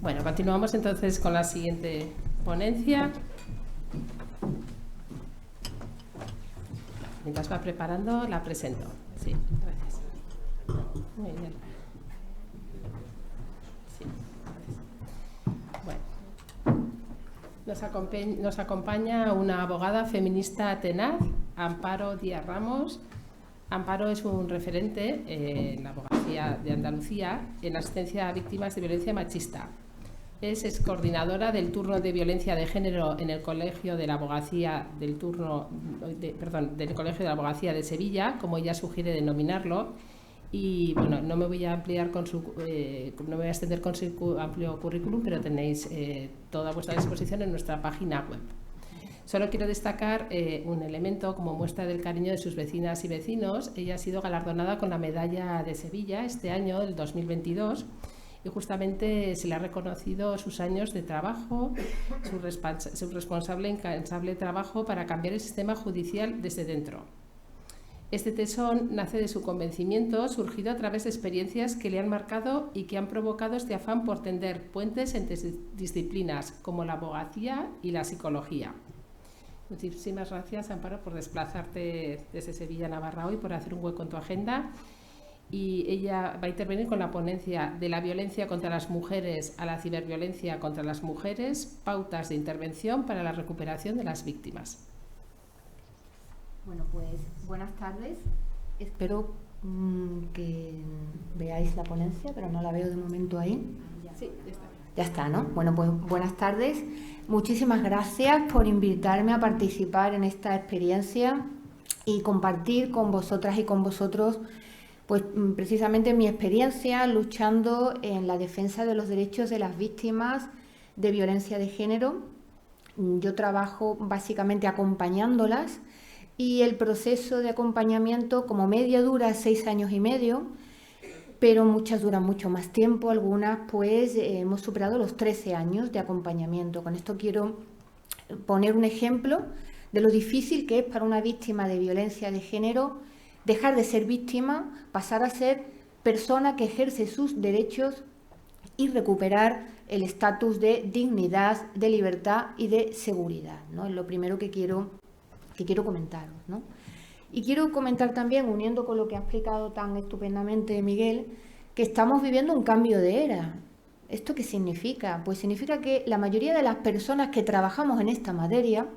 Bueno, continuamos entonces con la siguiente ponencia. Mientras va preparando, la presento. Sí, gracias. Muy bien. Sí, gracias. Bueno, nos acompaña una abogada feminista tenaz, Amparo Díaz Ramos. Amparo es un referente en la abogacía de Andalucía en la asistencia a víctimas de violencia machista. Es coordinadora del turno de violencia de género en el Colegio de la Abogacía del Colegio de la Abogacía de Sevilla, como ella sugiere denominarlo. Y bueno, no me voy a ampliar no me voy a extender con su amplio currículum, pero tenéis toda a vuestra disposición en nuestra página web. Solo quiero destacar un elemento como muestra del cariño de sus vecinas y vecinos. Ella ha sido galardonada con la Medalla de Sevilla este año, el 2022, y justamente se le ha reconocido sus años de trabajo, su responsable e incansable trabajo para cambiar el sistema judicial desde dentro. Este tesón nace de su convencimiento, surgido a través de experiencias que le han marcado y que han provocado este afán por tender puentes entre disciplinas como la abogacía y la psicología. Muchísimas gracias, Amparo, por desplazarte desde Sevilla a Navarra hoy, por hacer un hueco en tu agenda. Y ella va a intervenir con la ponencia de la violencia contra las mujeres a la ciberviolencia contra las mujeres, pautas de intervención para la recuperación de las víctimas. Bueno, pues buenas tardes. Espero que veáis la ponencia, pero no la veo de momento ahí. Sí, ya está. Ya está, ¿no? Bueno, pues buenas tardes. Muchísimas gracias por invitarme a participar en esta experiencia y compartir con vosotras y con vosotros pues precisamente mi experiencia luchando en la defensa de los derechos de las víctimas de violencia de género. Yo trabajo básicamente acompañándolas y el proceso de acompañamiento como media dura 6 años y medio, pero muchas duran mucho más tiempo, algunas pues hemos superado los 13 años de acompañamiento. Con esto quiero poner un ejemplo de lo difícil que es para una víctima de violencia de género dejar de ser víctima, pasar a ser persona que ejerce sus derechos y recuperar el estatus de dignidad, de libertad y de seguridad, ¿no? Es lo primero que quiero comentaros, ¿no? Y quiero comentar también, uniendo con lo que ha explicado tan estupendamente Miguel, que estamos viviendo un cambio de era. ¿Esto qué significa? Pues significa que la mayoría de las personas que trabajamos en esta materia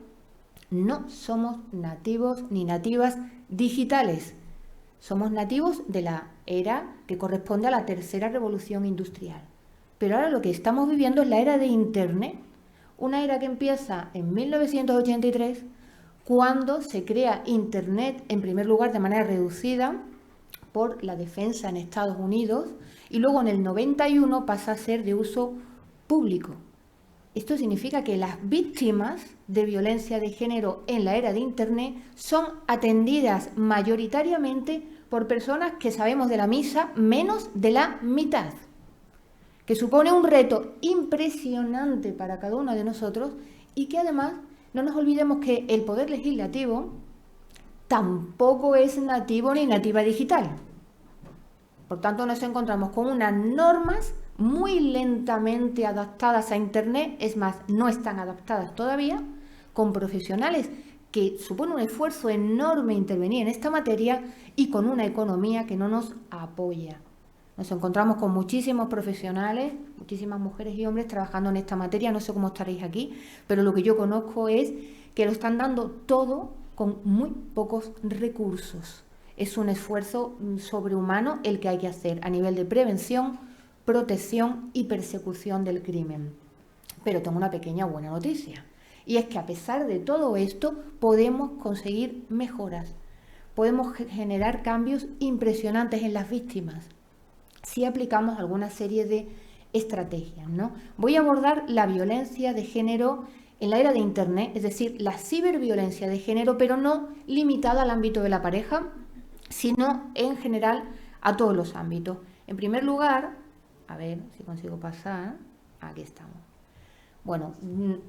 no somos nativos ni nativas digitales. Somos nativos de la era que corresponde a la tercera revolución industrial. Pero ahora lo que estamos viviendo es la era de Internet, una era que empieza en 1983, cuando se crea Internet, en primer lugar de manera reducida por la defensa en Estados Unidos, y luego en el 91 pasa a ser de uso público. Esto significa que las víctimas de violencia de género en la era de Internet son atendidas mayoritariamente por personas que sabemos de la misa menos de la mitad, que supone un reto impresionante para cada uno de nosotros y que además no nos olvidemos que el Poder Legislativo tampoco es nativo ni nativa digital. Por tanto, nos encontramos con unas normas muy lentamente adaptadas a Internet, es más, no están adaptadas todavía, con profesionales que supone un esfuerzo enorme intervenir en esta materia y con una economía que no nos apoya. Nos encontramos con muchísimos profesionales, muchísimas mujeres y hombres trabajando en esta materia, no sé cómo estaréis aquí, pero lo que yo conozco es que lo están dando todo con muy pocos recursos. Es un esfuerzo sobrehumano el que hay que hacer a nivel de prevención, protección y persecución del crimen. Pero tengo una pequeña buena noticia, y es que a pesar de todo esto podemos conseguir mejoras, podemos generar cambios impresionantes en las víctimas si aplicamos alguna serie de estrategias, ¿no? Voy a abordar la violencia de género en la era de Internet, es decir, la ciberviolencia de género, pero no limitada al ámbito de la pareja, sino en general a todos los ámbitos. En primer lugar, a ver si consigo pasar, aquí estamos. Bueno,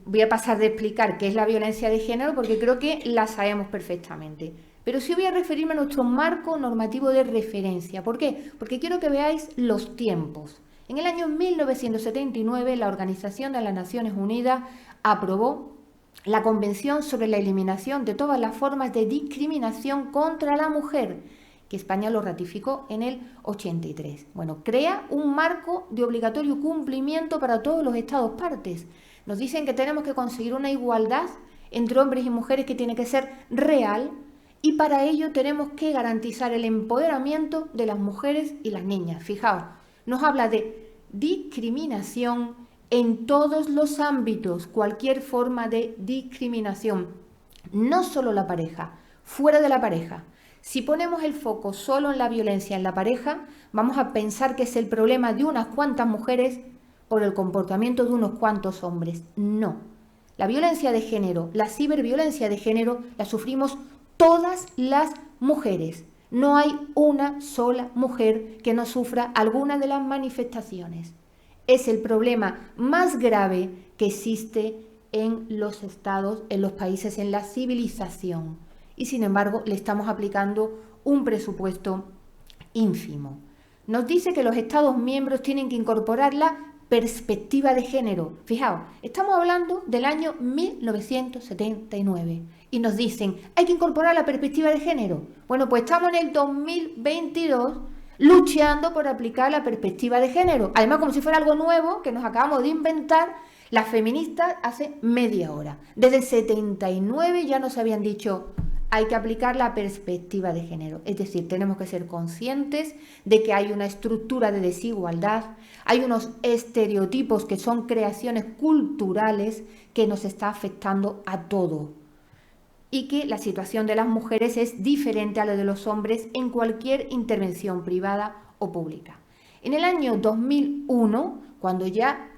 voy a pasar de explicar qué es la violencia de género porque creo que la sabemos perfectamente. Pero sí voy a referirme a nuestro marco normativo de referencia. ¿Por qué? Porque quiero que veáis los tiempos En el año 1979, la Organización de las Naciones Unidas aprobó la Convención sobre la Eliminación de todas las formas de discriminación contra la mujer, que España lo ratificó en el 83. Bueno, crea un marco de obligatorio cumplimiento para todos los Estados partes. Nos dicen que tenemos que conseguir una igualdad entre hombres y mujeres que tiene que ser real, y para ello tenemos que garantizar el empoderamiento de las mujeres y las niñas. Fijaos, nos habla de discriminación en todos los ámbitos, cualquier forma de discriminación, no solo la pareja, fuera de la pareja. Si ponemos el foco solo en la violencia en la pareja, vamos a pensar que es el problema de unas cuantas mujeres por el comportamiento de unos cuantos hombres. No. La violencia de género, la ciberviolencia de género, la sufrimos todas las mujeres. No hay una sola mujer que no sufra alguna de las manifestaciones. Es el problema más grave que existe en los estados, en los países, en la civilización. Y sin embargo, le estamos aplicando un presupuesto ínfimo. Nos dice que los estados miembros tienen que incorporar la perspectiva de género. Fijaos, estamos hablando del año 1979 y nos dicen, hay que incorporar la perspectiva de género. Bueno, pues estamos en el 2022 luchando por aplicar la perspectiva de género. Además, como si fuera algo nuevo que nos acabamos de inventar las feministas hace media hora. Desde el 79 ya nos habían dicho, hay que aplicar la perspectiva de género. Es decir, tenemos que ser conscientes de que hay una estructura de desigualdad, hay unos estereotipos que son creaciones culturales que nos está afectando a todo. Y que la situación de las mujeres es diferente a la de los hombres en cualquier intervención privada o pública. En el año 2001, cuando ya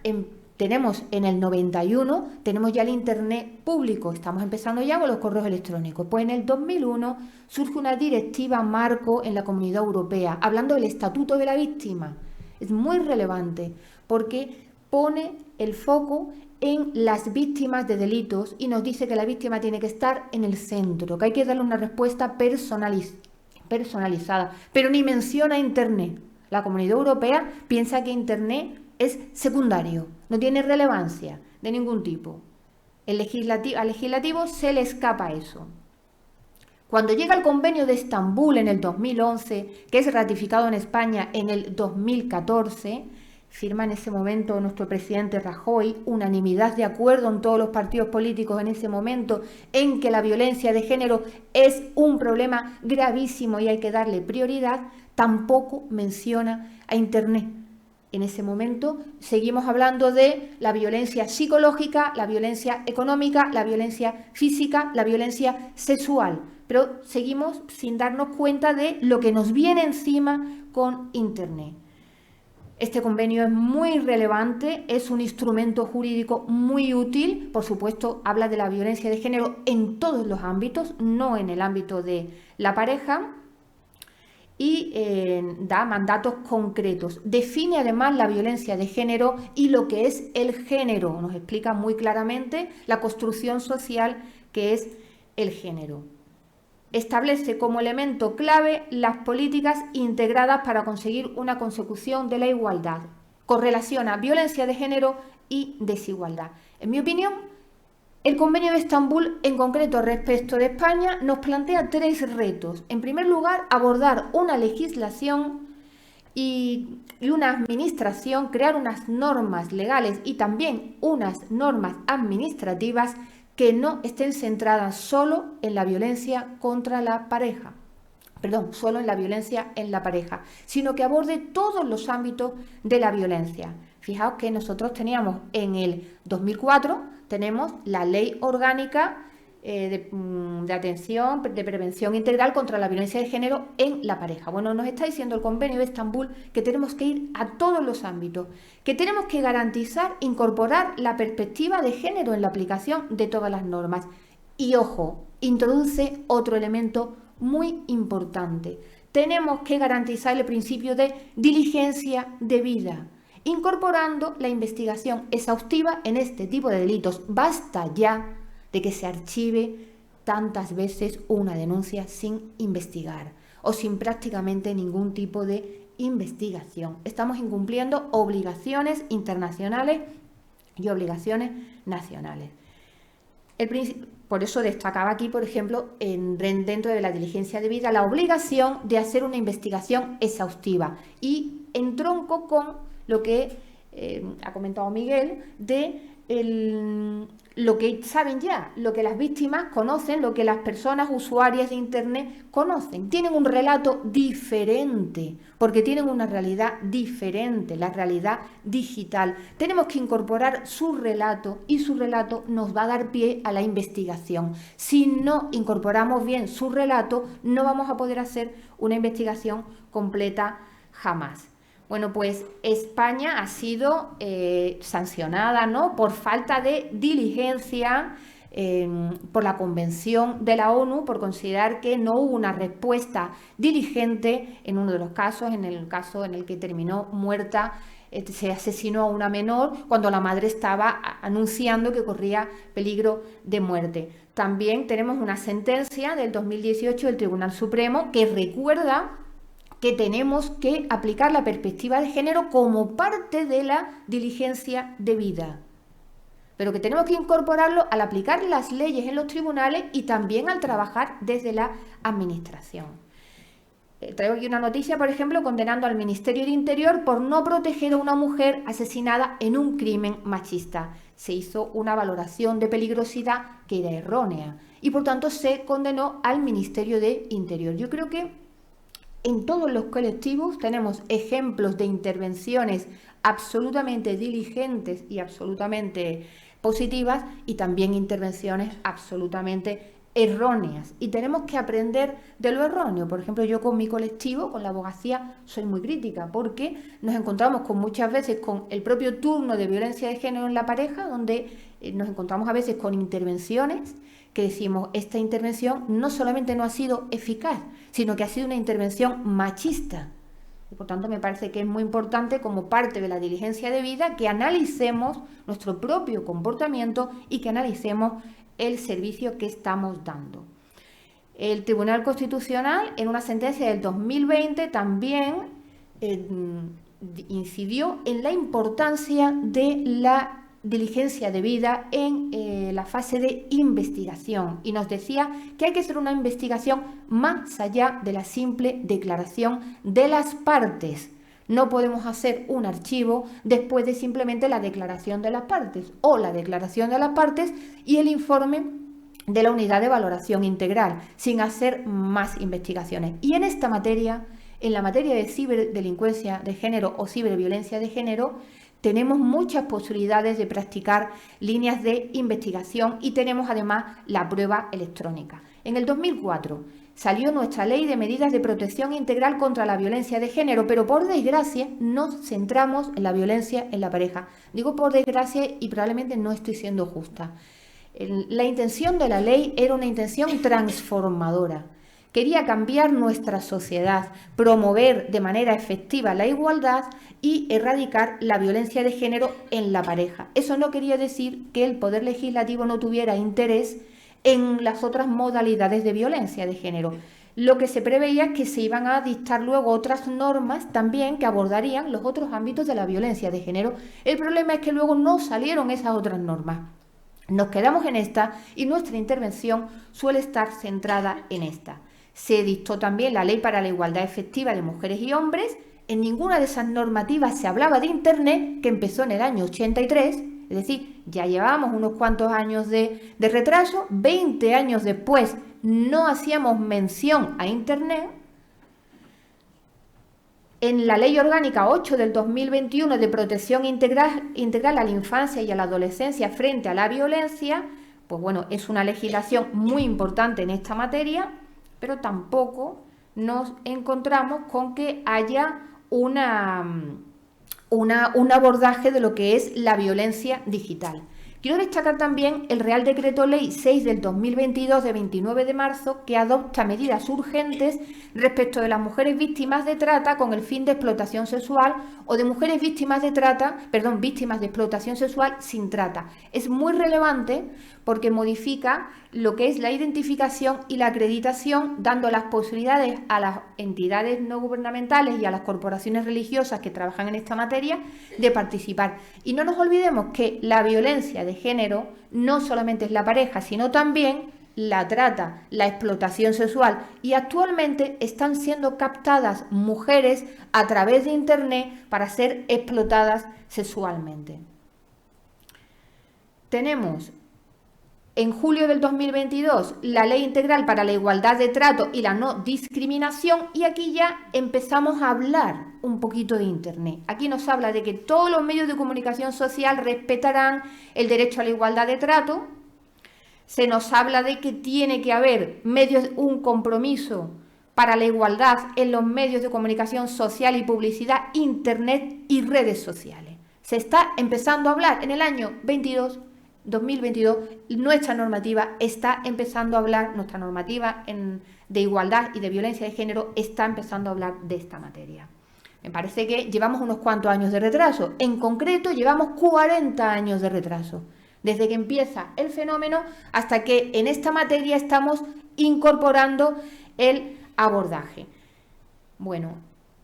tenemos en el 91, tenemos ya el Internet público, estamos empezando ya con los correos electrónicos. Pues en el 2001 surge una directiva marco en la Comunidad Europea, hablando del Estatuto de la Víctima. Es muy relevante porque pone el foco en las víctimas de delitos y nos dice que la víctima tiene que estar en el centro, que hay que darle una respuesta personalizada, pero ni menciona Internet. La Comunidad Europea piensa que Internet es secundario, no tiene relevancia de ningún tipo. Al legislativo se le escapa eso. Cuando llega el Convenio de Estambul en el 2011, que es ratificado en España en el 2014, firma en ese momento nuestro presidente Rajoy, unanimidad de acuerdo en todos los partidos políticos en ese momento, en que la violencia de género es un problema gravísimo y hay que darle prioridad, tampoco menciona a Internet. En ese momento seguimos hablando de la violencia psicológica, la violencia económica, la violencia física, la violencia sexual, pero seguimos sin darnos cuenta de lo que nos viene encima con Internet. Este convenio es muy relevante, es un instrumento jurídico muy útil, por supuesto habla de la violencia de género en todos los ámbitos, no en el ámbito de la pareja, y da mandatos concretos. Define además la violencia de género y lo que es el género. Nos explica muy claramente la construcción social que es el género. Establece como elemento clave las políticas integradas para conseguir una consecución de la igualdad. Correlaciona violencia de género y desigualdad. En mi opinión, el Convenio de Estambul, en concreto respecto de España, nos plantea 3 retos. En primer lugar, abordar una legislación y una administración, crear unas normas legales y también unas normas administrativas que no estén centradas solo en la violencia contra la pareja. Solo en la violencia en la pareja, sino que aborde todos los ámbitos de la violencia. Fijaos que nosotros teníamos en el 2004, tenemos la Ley Orgánica de Atención, de Prevención Integral contra la Violencia de Género en la pareja. Bueno, nos está diciendo el Convenio de Estambul que tenemos que ir a todos los ámbitos, que tenemos que garantizar, incorporar la perspectiva de género en la aplicación de todas las normas. Y ojo, introduce otro elemento muy importante. Tenemos que garantizar el principio de diligencia debida, incorporando la investigación exhaustiva en este tipo de delitos. Basta ya de que se archive tantas veces una denuncia sin investigar o sin prácticamente ningún tipo de investigación. Estamos incumpliendo obligaciones internacionales y obligaciones nacionales. Por eso destacaba aquí, por ejemplo, dentro de la diligencia debida, la obligación de hacer una investigación exhaustiva y entronco con lo que ha comentado Miguel de lo que saben ya, lo que las víctimas conocen, lo que las personas usuarias de Internet conocen. Tienen un relato diferente, porque tienen una realidad diferente, la realidad digital. Tenemos que incorporar su relato y su relato nos va a dar pie a la investigación. Si no incorporamos bien su relato, no vamos a poder hacer una investigación completa jamás. Bueno, pues España ha sido sancionada, ¿no?, por falta de diligencia por la Convención de la ONU, por considerar que no hubo una respuesta diligente en uno de los casos, en el caso en el que terminó muerta, se asesinó a una menor cuando la madre estaba anunciando que corría peligro de muerte. También tenemos una sentencia del 2018 del Tribunal Supremo que recuerda que tenemos que aplicar la perspectiva de género como parte de la diligencia debida, pero que tenemos que incorporarlo al aplicar las leyes en los tribunales y también al trabajar desde la administración. Traigo aquí una noticia, por ejemplo, condenando al Ministerio de Interior por no proteger a una mujer asesinada en un crimen machista. Se hizo una valoración de peligrosidad que era errónea y por tanto se condenó al Ministerio de Interior. Yo creo que en todos los colectivos tenemos ejemplos de intervenciones absolutamente diligentes y absolutamente positivas y también intervenciones absolutamente erróneas. Y tenemos que aprender de lo erróneo. Por ejemplo, yo con mi colectivo, con la abogacía, soy muy crítica porque nos encontramos muchas veces con el propio turno de violencia de género en la pareja, donde nos encontramos a veces con intervenciones que decimos, esta intervención no solamente no ha sido eficaz, sino que ha sido una intervención machista. Y por tanto me parece que es muy importante, como parte de la diligencia debida, que analicemos nuestro propio comportamiento y que analicemos el servicio que estamos dando. El Tribunal Constitucional, en una sentencia del 2020, también incidió en la importancia de la diligencia debida en la fase de investigación y nos decía que hay que hacer una investigación más allá de la simple declaración de las partes. No podemos hacer un archivo después de simplemente la declaración de las partes o la declaración de las partes y el informe de la unidad de valoración integral sin hacer más investigaciones. Y en esta materia, en la materia de ciberdelincuencia de género o ciberviolencia de género, tenemos muchas posibilidades de practicar líneas de investigación y tenemos además la prueba electrónica. En el 2004 salió nuestra Ley de Medidas de Protección Integral contra la Violencia de Género, pero por desgracia nos centramos en la violencia en la pareja. Digo por desgracia y probablemente no estoy siendo justa. La intención de la ley era una intención transformadora. Quería cambiar nuestra sociedad, promover de manera efectiva la igualdad y erradicar la violencia de género en la pareja. Eso no quería decir que el Poder Legislativo no tuviera interés en las otras modalidades de violencia de género. Lo que se preveía es que se iban a dictar luego otras normas también que abordarían los otros ámbitos de la violencia de género. El problema es que luego no salieron esas otras normas. Nos quedamos en esta y nuestra intervención suele estar centrada en esta. Se dictó también la Ley para la Igualdad Efectiva de Mujeres y Hombres. En ninguna de esas normativas se hablaba de Internet, que empezó en el año 83, es decir, ya llevábamos unos cuantos años de retraso. 20 años después no hacíamos mención a Internet. En la Ley Orgánica 8 del 2021 de Protección Integral a la Infancia y a la Adolescencia frente a la violencia, pues bueno, es una legislación muy importante en esta materia, pero tampoco nos encontramos con que haya un abordaje de lo que es la violencia digital. Quiero destacar también el Real Decreto Ley 6 del 2022 de 29 de marzo que adopta medidas urgentes respecto de las mujeres víctimas de trata con el fin de explotación sexual o de mujeres víctimas de explotación sexual sin trata. Es muy relevante porque modifica lo que es la identificación y la acreditación, dando las posibilidades a las entidades no gubernamentales y a las corporaciones religiosas que trabajan en esta materia de participar. Y no nos olvidemos que la violencia de género no solamente es la pareja, sino también la trata, la explotación sexual, y actualmente están siendo captadas mujeres a través de Internet para ser explotadas sexualmente. Tenemos en julio del 2022 la Ley Integral para la Igualdad de Trato y la No Discriminación, y aquí ya empezamos a hablar un poquito de Internet. Aquí nos habla de que todos los medios de comunicación social respetarán el derecho a la igualdad de trato. Se nos habla de que tiene que haber un compromiso para la igualdad en los medios de comunicación social y publicidad, Internet y redes sociales. Se está empezando a hablar en el año 2022, nuestra normativa está empezando a hablar, nuestra normativa de igualdad y de violencia de género está empezando a hablar de esta materia. Me parece que llevamos unos cuantos años de retraso. En concreto, llevamos 40 años de retraso. Desde que empieza el fenómeno hasta que en esta materia estamos incorporando el abordaje. Bueno,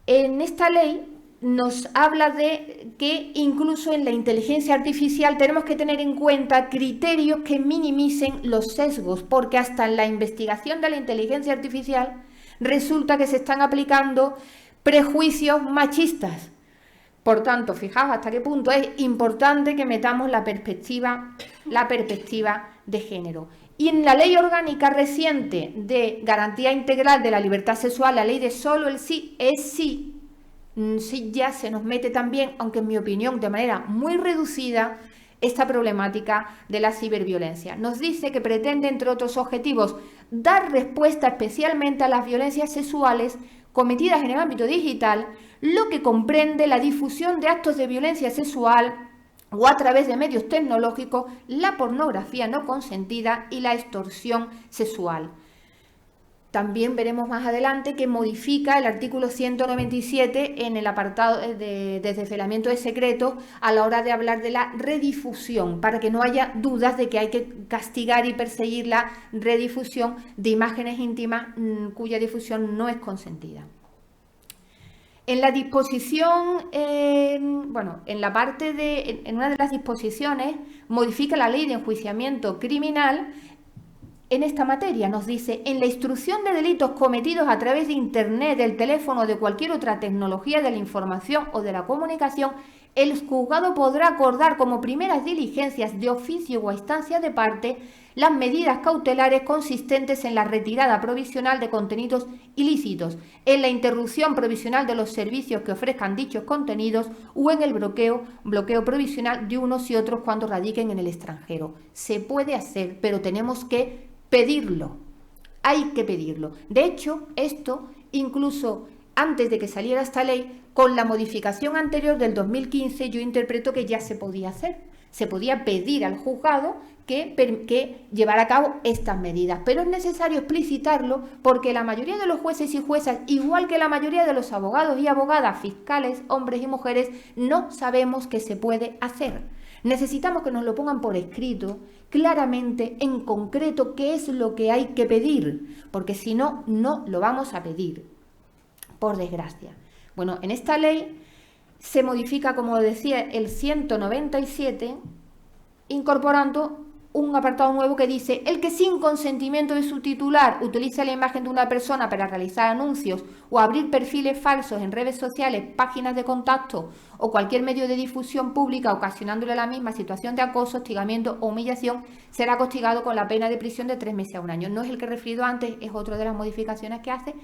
en esta ley nos habla de que incluso en la inteligencia artificial tenemos que tener en cuenta criterios que minimicen los sesgos, porque hasta en la investigación de la inteligencia artificial resulta que se están aplicando prejuicios machistas. Por tanto, fijaos hasta qué punto es importante que metamos la perspectiva de género. Y en la ley orgánica reciente de garantía integral de la libertad sexual, la ley de solo el sí es sí, sí ya se nos mete también, aunque en mi opinión de manera muy reducida, esta problemática de la ciberviolencia. Nos dice que pretende, entre otros objetivos, dar respuesta especialmente a las violencias sexuales cometidas en el ámbito digital, lo que comprende la difusión de actos de violencia sexual o a través de medios tecnológicos, la pornografía no consentida y la extorsión sexual. También veremos más adelante que modifica el artículo 197 en el apartado de desvelamiento de secretos a la hora de hablar de la redifusión, para que no haya dudas de que hay que castigar y perseguir la redifusión de imágenes íntimas cuya difusión no es consentida. En la disposición, en una de las disposiciones modifica la ley de enjuiciamiento criminal. En esta materia nos dice, en la instrucción de delitos cometidos a través de Internet, del teléfono o de cualquier otra tecnología de la información o de la comunicación, el juzgado podrá acordar como primeras diligencias de oficio o a instancia de parte las medidas cautelares consistentes en la retirada provisional de contenidos ilícitos, en la interrupción provisional de los servicios que ofrezcan dichos contenidos o en el bloqueo provisional de unos y otros cuando radiquen en el extranjero. Se puede hacer, pero tenemos que pedirlo. Hay que pedirlo. De hecho, esto incluso antes de que saliera esta ley, con la modificación anterior del 2015, yo interpreto que ya se podía hacer. Se podía pedir al juzgado que llevara a cabo estas medidas, pero es necesario explicitarlo porque la mayoría de los jueces y juezas, igual que la mayoría de los abogados y abogadas, fiscales, hombres y mujeres, no sabemos qué se puede hacer. Necesitamos que nos lo pongan por escrito, claramente, en concreto, qué es lo que hay que pedir, porque si no, no lo vamos a pedir, por desgracia. Bueno, en esta ley se modifica, como decía, el 197, incorporando un apartado nuevo que dice: el que sin consentimiento de su titular utilice la imagen de una persona para realizar anuncios o abrir perfiles falsos en redes sociales, páginas de contacto o cualquier medio de difusión pública ocasionándole la misma situación de acoso, hostigamiento o humillación, será castigado con la pena de prisión de 3 meses a 1 año. No es el que he referido antes, es otra de las modificaciones que hace.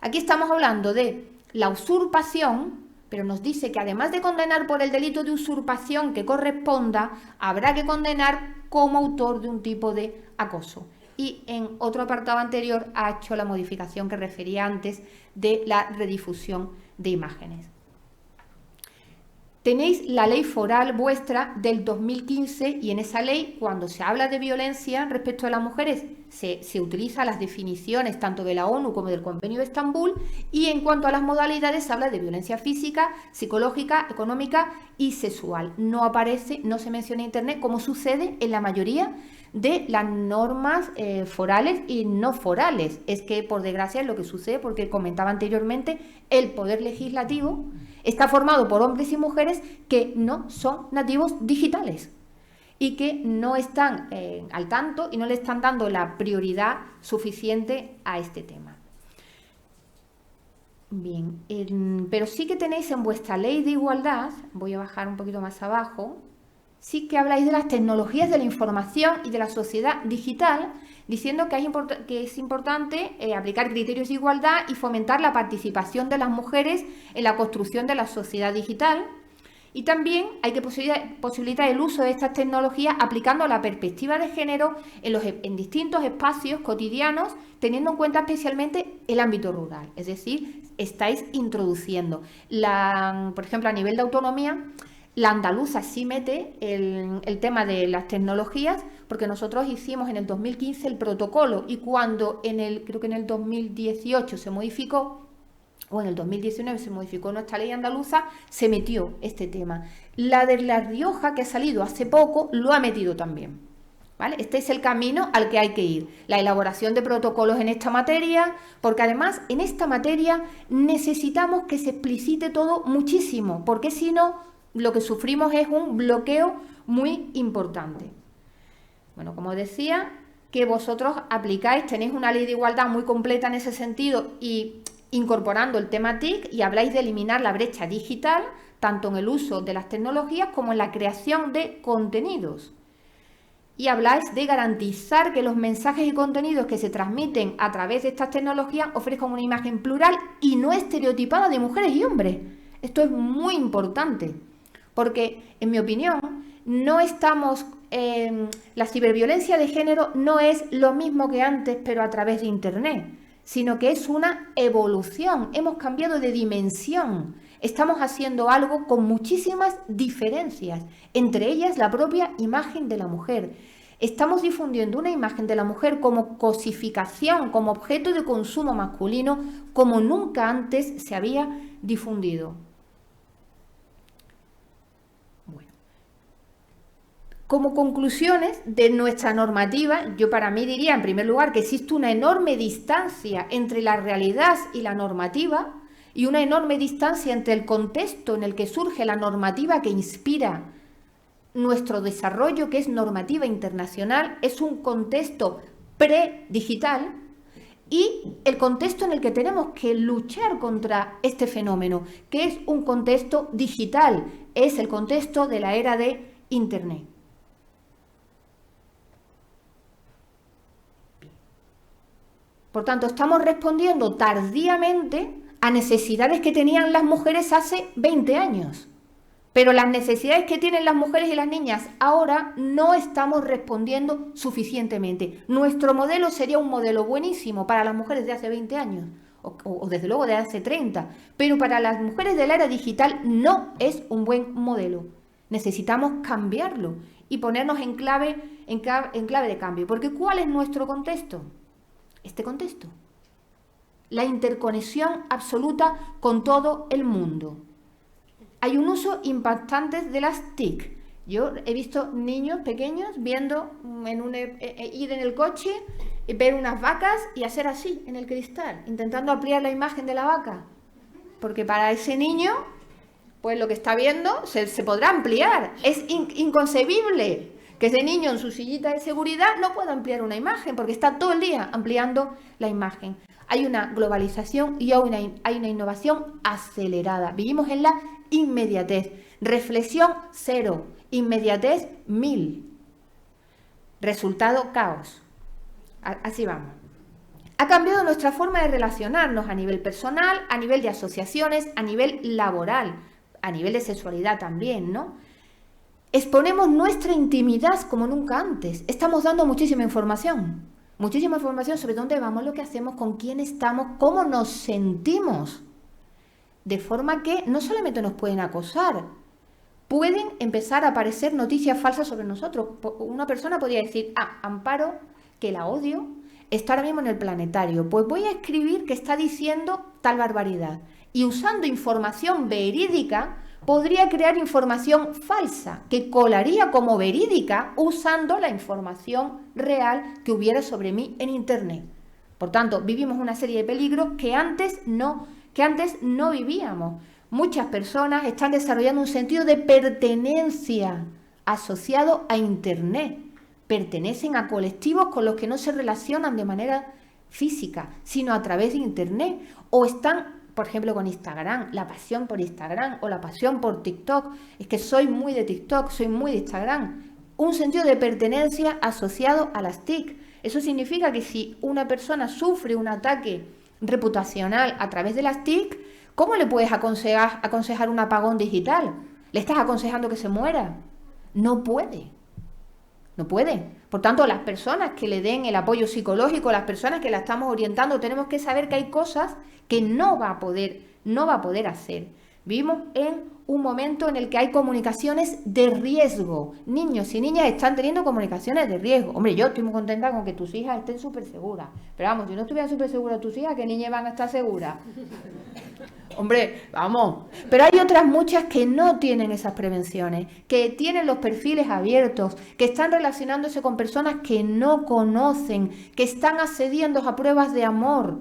Aquí estamos hablando de la usurpación, pero nos dice que además de condenar por el delito de usurpación que corresponda, habrá que condenar como autor de un tipo de acoso. Y en otro apartado anterior ha hecho la modificación que refería antes de la redifusión de imágenes. Tenéis la ley foral vuestra del 2015 y en esa ley, cuando se habla de violencia respecto a las mujeres, se utilizan las definiciones tanto de la ONU como del Convenio de Estambul, y en cuanto a las modalidades se habla de violencia física, psicológica, económica y sexual. No aparece, no se menciona Internet, como sucede en la mayoría de las normas forales y no forales. Es que, por desgracia, es lo que sucede, porque comentaba anteriormente, el poder legislativo está formado por hombres y mujeres que no son nativos digitales y que no están al tanto y no le están dando la prioridad suficiente a este tema. Bien, pero sí que tenéis en vuestra ley de igualdad, voy a bajar un poquito más abajo, sí que habláis de las tecnologías de la información y de la sociedad digital, diciendo que es importante aplicar criterios de igualdad y fomentar la participación de las mujeres en la construcción de la sociedad digital. Y también hay que posibilitar el uso de estas tecnologías aplicando la perspectiva de género en distintos espacios cotidianos, teniendo en cuenta especialmente el ámbito rural. Es decir, estáis introduciendo, por ejemplo, a nivel de autonomía, la andaluza sí mete el tema de las tecnologías, porque nosotros hicimos en el 2015 el protocolo, y cuando creo que en el 2018 se modificó, o en el 2019 se modificó nuestra ley andaluza, se metió este tema. La de La Rioja, que ha salido hace poco, lo ha metido también, ¿vale? Este es el camino al que hay que ir. La elaboración de protocolos en esta materia, porque además en esta materia necesitamos que se explicite todo muchísimo, porque si no, lo que sufrimos es un bloqueo muy importante. Bueno, como decía, que vosotros aplicáis, tenéis una ley de igualdad muy completa en ese sentido, y incorporando el tema TIC, y habláis de eliminar la brecha digital, tanto en el uso de las tecnologías como en la creación de contenidos. Y habláis de garantizar que los mensajes y contenidos que se transmiten a través de estas tecnologías ofrezcan una imagen plural y no estereotipada de mujeres y hombres. Esto es muy importante, porque, en mi opinión, no estamos... la ciberviolencia de género no es lo mismo que antes, pero a través de Internet, sino que es una evolución. Hemos cambiado de dimensión. Estamos haciendo algo con muchísimas diferencias, entre ellas la propia imagen de la mujer. Estamos difundiendo una imagen de la mujer como cosificación, como objeto de consumo masculino, como nunca antes se había difundido. Bueno, como conclusiones de nuestra normativa, yo para mí diría, en primer lugar, que existe una enorme distancia entre la realidad y la normativa, y una enorme distancia entre el contexto en el que surge la normativa que inspira nuestro desarrollo, que es normativa internacional, es un contexto predigital, y el contexto en el que tenemos que luchar contra este fenómeno, que es un contexto digital, es el contexto de la era de Internet. Por tanto, estamos respondiendo tardíamente a necesidades que tenían las mujeres hace 20 años. Pero las necesidades que tienen las mujeres y las niñas ahora no estamos respondiendo suficientemente. Nuestro modelo sería un modelo buenísimo para las mujeres de hace 20 años, o desde luego de hace 30, pero para las mujeres de la era digital no es un buen modelo. Necesitamos cambiarlo y ponernos en clave de cambio. Porque ¿cuál es nuestro contexto? Este contexto. La interconexión absoluta con todo el mundo. Hay un uso impactante de las TIC. Yo he visto niños pequeños viendo ir en el coche, ver unas vacas y hacer así en el cristal, intentando ampliar la imagen de la vaca. Porque para ese niño, pues lo que está viendo se podrá ampliar. Es inconcebible que ese niño en su sillita de seguridad no pueda ampliar una imagen, porque está todo el día ampliando la imagen. Hay una globalización y hay una innovación acelerada. Vivimos en la inmediatez. Reflexión 0, inmediatez 1000. Resultado caos. Así vamos. Ha cambiado nuestra forma de relacionarnos a nivel personal, a nivel de asociaciones, a nivel laboral, a nivel de sexualidad también, ¿no? Exponemos nuestra intimidad como nunca antes. Estamos dando muchísima información sobre dónde vamos, lo que hacemos, con quién estamos, cómo nos sentimos. De forma que no solamente nos pueden acosar, pueden empezar a aparecer noticias falsas sobre nosotros. Una persona podría decir, Amparo que la odio, está ahora mismo en el planetario. Pues voy a escribir que está diciendo tal barbaridad. Y usando información verídica, podría crear información falsa, que colaría como verídica usando la información real que hubiera sobre mí en Internet. Por tanto, vivimos una serie de peligros que antes no vivíamos. Muchas personas están desarrollando un sentido de pertenencia asociado a Internet. Pertenecen a colectivos con los que no se relacionan de manera física, sino a través de Internet. O están, por ejemplo, con Instagram, la pasión por Instagram o la pasión por TikTok. Es que soy muy de TikTok, soy muy de Instagram. Un sentido de pertenencia asociado a las TIC. Eso significa que si una persona sufre un ataque reputacional a través de las TIC, ¿cómo le puedes aconsejar un apagón digital? ¿Le estás aconsejando que se muera? No puede. No puede. Por tanto, las personas que le den el apoyo psicológico, las personas que la estamos orientando, tenemos que saber que hay cosas que no va a poder hacer. Vivimos en un momento en el que hay comunicaciones de riesgo. Niños y niñas están teniendo comunicaciones de riesgo. Hombre, yo estoy muy contenta con que tus hijas estén súper seguras. Pero vamos, si no estuvieran súper seguras tus hijas, ¿qué niñas van a estar seguras? Hombre, vamos. Pero hay otras muchas que no tienen esas prevenciones, que tienen los perfiles abiertos, que están relacionándose con personas que no conocen, que están accediendo a pruebas de amor,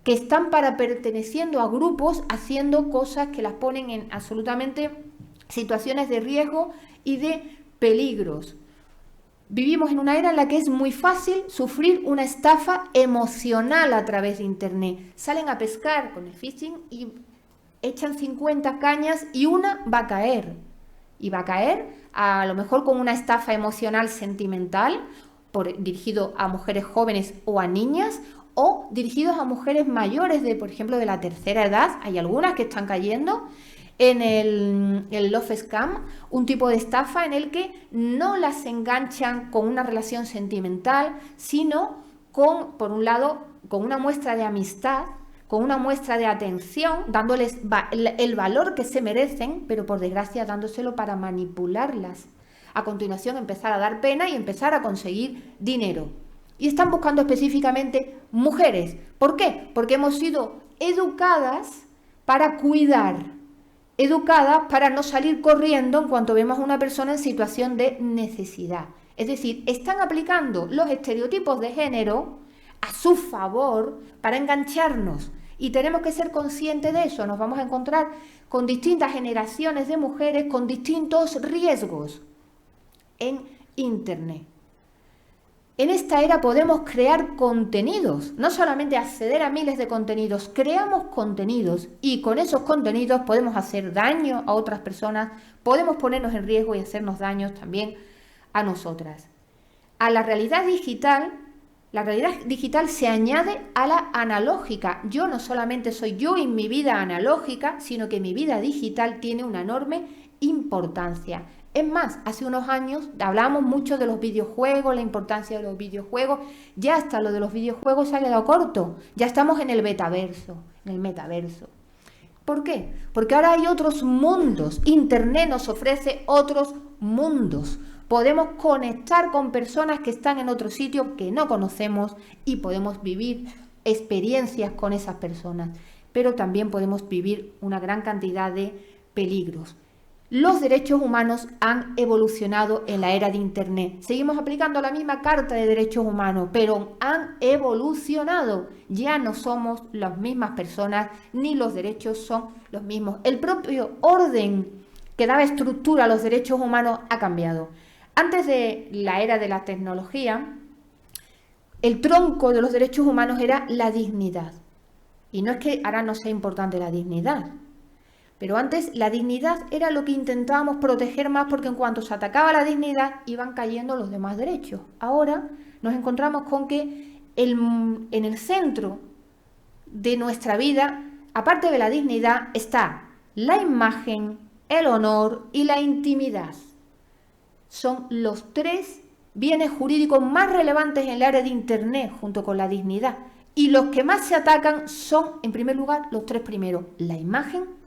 que están perteneciendo a grupos haciendo cosas que las ponen en absolutamente situaciones de riesgo y de peligros. Vivimos en una era en la que es muy fácil sufrir una estafa emocional a través de Internet. Salen a pescar con el phishing y echan 50 cañas y una va a caer. Y va a caer a lo mejor con una estafa emocional sentimental dirigido a mujeres jóvenes o a niñas, o dirigidos a mujeres mayores por ejemplo, de la tercera edad. Hay algunas que están cayendo en el love scam, un tipo de estafa en el que no las enganchan con una relación sentimental, sino por un lado, con una muestra de amistad, con una muestra de atención, dándoles el valor que se merecen, pero por desgracia dándoselo para manipularlas. A continuación empezar a dar pena y empezar a conseguir dinero. Y están buscando específicamente mujeres. ¿Por qué? Porque hemos sido educadas para cuidar, educadas para no salir corriendo en cuanto vemos a una persona en situación de necesidad. Es decir, están aplicando los estereotipos de género a su favor para engancharnos. Y tenemos que ser conscientes de eso. Nos vamos a encontrar con distintas generaciones de mujeres con distintos riesgos en Internet. En esta era podemos crear contenidos, no solamente acceder a miles de contenidos, creamos contenidos y con esos contenidos podemos hacer daño a otras personas, podemos ponernos en riesgo y hacernos daños también a nosotras. A la realidad digital se añade a la analógica. Yo no solamente soy yo en mi vida analógica, sino que mi vida digital tiene una enorme importancia. Es más, hace unos años hablábamos mucho de los videojuegos, la importancia de los videojuegos. Ya hasta lo de los videojuegos se ha quedado corto. Ya estamos en el metaverso. ¿Por qué? Porque ahora hay otros mundos. Internet nos ofrece otros mundos. Podemos conectar con personas que están en otro sitio que no conocemos y podemos vivir experiencias con esas personas. Pero también podemos vivir una gran cantidad de peligros. Los derechos humanos han evolucionado en la era de Internet. Seguimos aplicando la misma Carta de Derechos Humanos, pero han evolucionado. Ya no somos las mismas personas, ni los derechos son los mismos. El propio orden que daba estructura a los derechos humanos ha cambiado. Antes de la era de la tecnología, el tronco de los derechos humanos era la dignidad. Y no es que ahora no sea importante la dignidad. Pero antes la dignidad era lo que intentábamos proteger más porque en cuanto se atacaba la dignidad iban cayendo los demás derechos. Ahora nos encontramos con que en el centro de nuestra vida, aparte de la dignidad, está la imagen, el honor y la intimidad. Son los tres bienes jurídicos más relevantes en el área de Internet junto con la dignidad. Y los que más se atacan son, en primer lugar, los tres primeros: la imagen,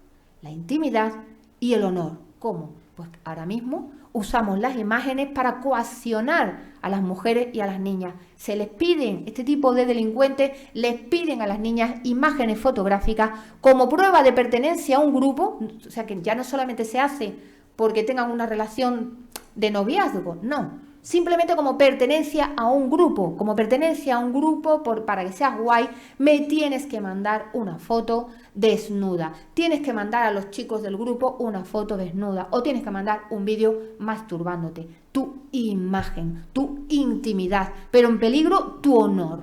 la intimidad y el honor. ¿Cómo? Pues ahora mismo usamos las imágenes para coaccionar a las mujeres y a las niñas. Se les piden, este tipo de delincuentes, les piden a las niñas imágenes fotográficas como prueba de pertenencia a un grupo, o sea que ya no solamente se hace porque tengan una relación de noviazgo, no. Simplemente como pertenencia a un grupo, para que seas guay, me tienes que mandar una foto desnuda, tienes que mandar a los chicos del grupo una foto desnuda o tienes que mandar un vídeo masturbándote. Tu imagen, tu intimidad, pero en peligro tu honor,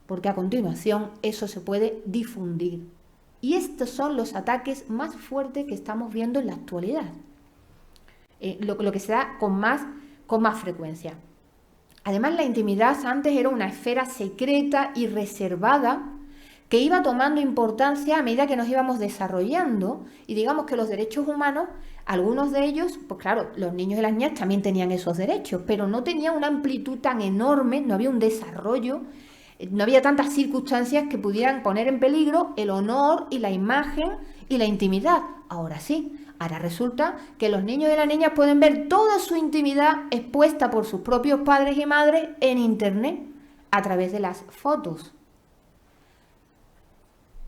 porque a continuación eso se puede difundir. Y estos son los ataques más fuertes que estamos viendo en la actualidad, lo que se da con más frecuencia. Además, la intimidad antes era una esfera secreta y reservada que iba tomando importancia a medida que nos íbamos desarrollando, y digamos que los derechos humanos, algunos de ellos, pues claro, los niños y las niñas también tenían esos derechos, pero no tenían una amplitud tan enorme, no había un desarrollo, no había tantas circunstancias que pudieran poner en peligro el honor y la imagen y la intimidad. Ahora sí. Ahora resulta que los niños y las niñas pueden ver toda su intimidad expuesta por sus propios padres y madres en Internet a través de las fotos.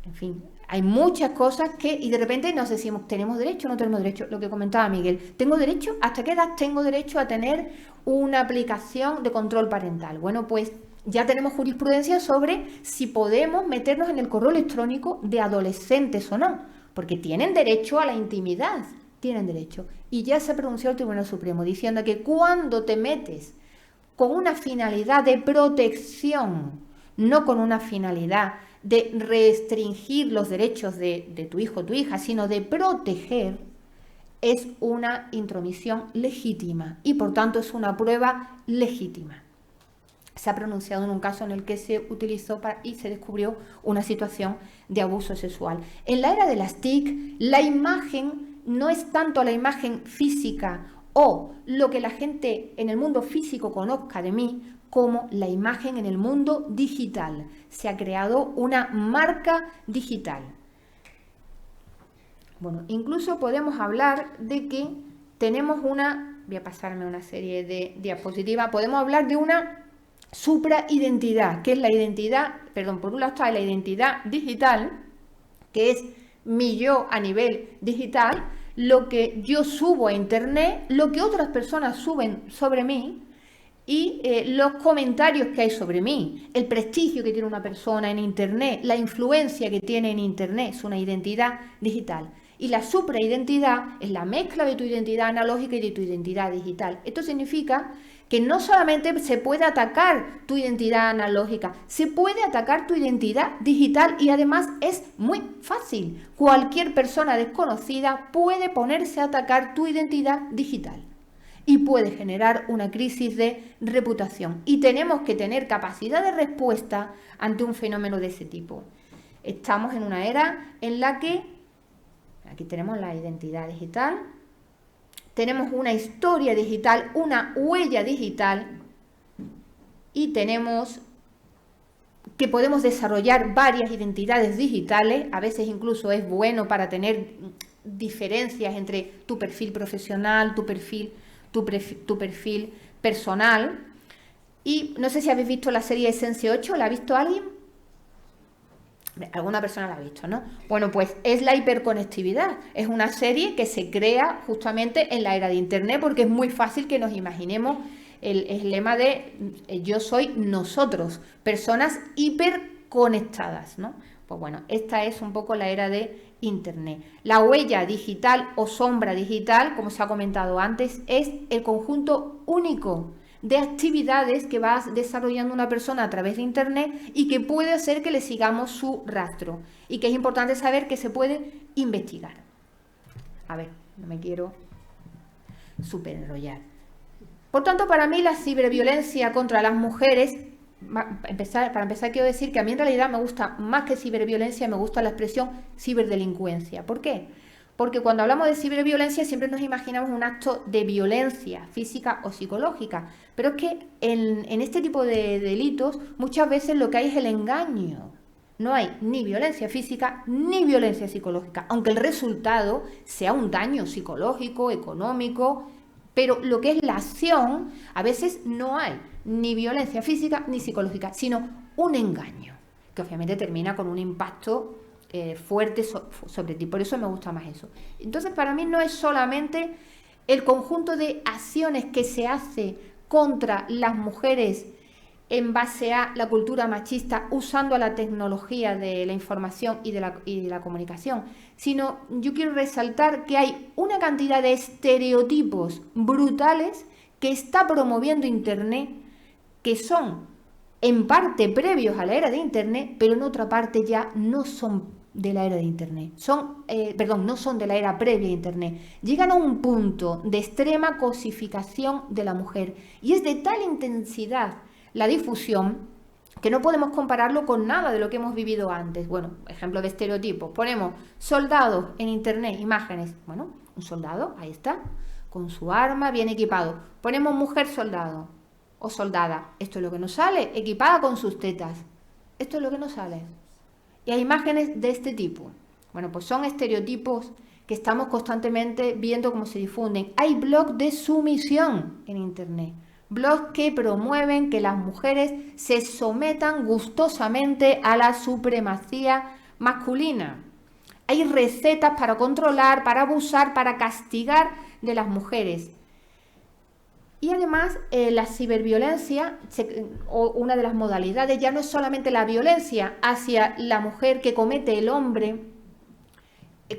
En fin, hay muchas cosas y de repente nos decimos, ¿tenemos derecho o no tenemos derecho? Lo que comentaba Miguel, ¿tengo derecho? ¿Hasta qué edad tengo derecho a tener una aplicación de control parental? Bueno, pues ya tenemos jurisprudencia sobre si podemos meternos en el correo electrónico de adolescentes o no. Porque tienen derecho a la intimidad, tienen derecho. Y ya se ha pronunciado el Tribunal Supremo diciendo que cuando te metes con una finalidad de protección, no con una finalidad de restringir los derechos de tu hijo o tu hija, sino de proteger, es una intromisión legítima y por tanto es una prueba legítima. Se ha pronunciado en un caso en el que se utilizó y se descubrió una situación de abuso sexual. En la era de las TIC, la imagen no es tanto la imagen física o lo que la gente en el mundo físico conozca de mí, como la imagen en el mundo digital. Se ha creado una marca digital. Bueno, incluso podemos hablar de que tenemos voy a pasarme una serie de diapositivas, podemos hablar de una supraidentidad, que es la identidad, por un lado está la identidad digital, que es mi yo a nivel digital, lo que yo subo a Internet, lo que otras personas suben sobre mí y los comentarios que hay sobre mí, el prestigio que tiene una persona en Internet, la influencia que tiene en Internet, es una identidad digital. Y la supraidentidad es la mezcla de tu identidad analógica y de tu identidad digital. Esto significa que no solamente se puede atacar tu identidad analógica, se puede atacar tu identidad digital y además es muy fácil. Cualquier persona desconocida puede ponerse a atacar tu identidad digital y puede generar una crisis de reputación. Y tenemos que tener capacidad de respuesta ante un fenómeno de ese tipo. Estamos en una era en la que, aquí tenemos la identidad digital, tenemos una historia digital, una huella digital y tenemos que podemos desarrollar varias identidades digitales. A veces incluso es bueno para tener diferencias entre tu perfil profesional, tu perfil personal. Y no sé si habéis visto la serie Esencia 8, ¿la ha visto alguien? Alguna persona la ha visto, ¿no? Bueno, pues es la hiperconectividad. Es una serie que se crea justamente en la era de Internet porque es muy fácil que nos imaginemos el lema de yo soy nosotros, personas hiperconectadas, ¿no? Pues bueno, esta es un poco la era de Internet. La huella digital o sombra digital, como se ha comentado antes, es el conjunto único de actividades que va desarrollando una persona a través de Internet y que puede hacer que le sigamos su rastro y que es importante saber que se puede investigar. A ver, no me quiero súper enrollar. Por tanto, para mí la ciberviolencia contra las mujeres, para empezar quiero decir que a mí en realidad me gusta más que ciberviolencia, me gusta la expresión ciberdelincuencia. ¿Por qué? Porque cuando hablamos de ciberviolencia siempre nos imaginamos un acto de violencia física o psicológica, pero es que en este tipo de delitos muchas veces lo que hay es el engaño. No hay ni violencia física ni violencia psicológica, aunque el resultado sea un daño psicológico, económico, pero lo que es la acción, a veces no hay ni violencia física ni psicológica, sino un engaño, que obviamente termina con un impacto fuerte sobre ti. Por eso me gusta más eso. Entonces, para mí no es solamente el conjunto de acciones que se hace contra las mujeres en base a la cultura machista, usando la tecnología de la información y de la comunicación, sino yo quiero resaltar que hay una cantidad de estereotipos brutales que está promoviendo Internet, que son en parte previos a la era de Internet, pero en otra parte ya no son de la era de Internet, no son de la era previa a Internet. Llegan a un punto de extrema cosificación de la mujer y es de tal intensidad la difusión que no podemos compararlo con nada de lo que hemos vivido antes. Bueno, ejemplo de estereotipos. Ponemos soldados en Internet, imágenes. Bueno, un soldado, ahí está, con su arma, bien equipado. Ponemos mujer soldado o soldada. Esto es lo que nos sale, equipada con sus tetas. Esto es lo que nos sale. Y hay imágenes de este tipo. Bueno, pues son estereotipos que estamos constantemente viendo cómo se difunden. Hay blogs de sumisión en Internet. Blogs que promueven que las mujeres se sometan gustosamente a la supremacía masculina. Hay recetas para controlar, para abusar, para castigar de las mujeres. Y además la ciberviolencia, o una de las modalidades, ya no es solamente la violencia hacia la mujer que comete el hombre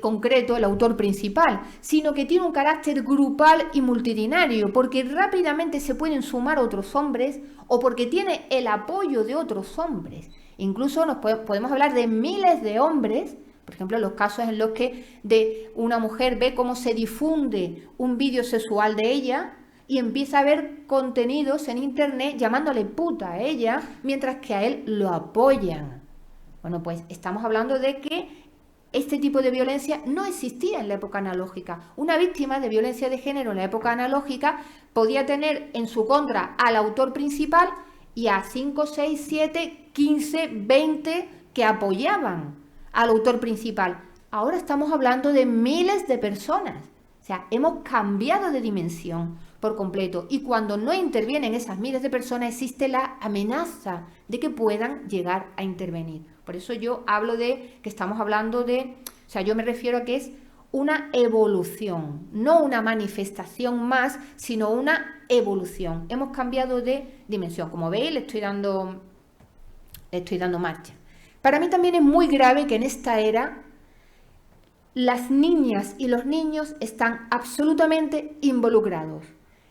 concreto, el autor principal, sino que tiene un carácter grupal y multitudinario, porque rápidamente se pueden sumar otros hombres o porque tiene el apoyo de otros hombres. Incluso podemos hablar de miles de hombres, por ejemplo, los casos en los que una mujer ve cómo se difunde un vídeo sexual de ella y empieza a ver contenidos en Internet llamándole puta a ella, mientras que a él lo apoyan. Bueno, pues estamos hablando de que este tipo de violencia no existía en la época analógica. Una víctima de violencia de género en la época analógica podía tener en su contra al autor principal y a 5, 6, 7, 15, 20 que apoyaban al autor principal. Ahora estamos hablando de miles de personas. O sea, hemos cambiado de dimensión por completo. Y cuando no intervienen esas miles de personas, existe la amenaza de que puedan llegar a intervenir. Por eso yo hablo de que estamos hablando yo me refiero a que es una evolución, no una manifestación más, sino una evolución. Hemos cambiado de dimensión. Como veis, le estoy dando marcha. Para mí también es muy grave que en esta era las niñas y los niños están absolutamente involucrados.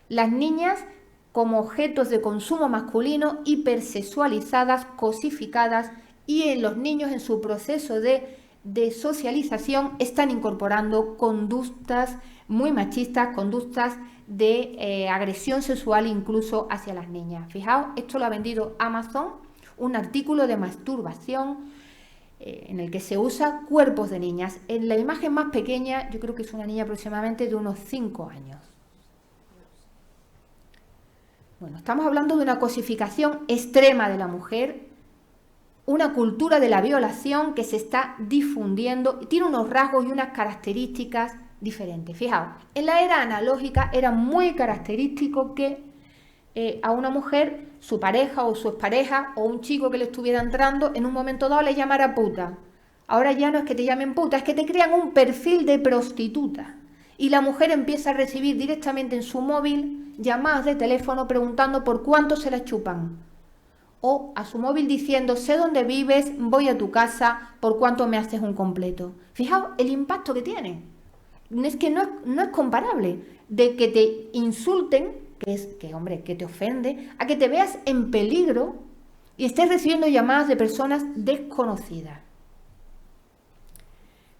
Las niñas como objetos de consumo masculino, hipersexualizadas, cosificadas, y en los niños en su proceso de socialización están incorporando conductas muy machistas, conductas de agresión sexual incluso hacia las niñas. Fijaos, esto lo ha vendido Amazon, un artículo de masturbación en el que se usa cuerpos de niñas. En la imagen más pequeña, yo creo que es una niña aproximadamente de unos 5 años. Bueno, estamos hablando de una cosificación extrema de la mujer, una cultura de la violación que se está difundiendo y tiene unos rasgos y unas características diferentes. Fijaos, en la era analógica era muy característico que a una mujer, su pareja o su expareja o un chico que le estuviera entrando, en un momento dado le llamara puta. Ahora ya no es que te llamen puta, es que te crean un perfil de prostituta. Y la mujer empieza a recibir directamente en su móvil llamadas de teléfono preguntando por cuánto se la chupan. O a su móvil diciendo, sé dónde vives, voy a tu casa, por cuánto me haces un completo. Fijaos el impacto que tiene. Es que no es comparable de que te insulten, que te ofende, a que te veas en peligro y estés recibiendo llamadas de personas desconocidas.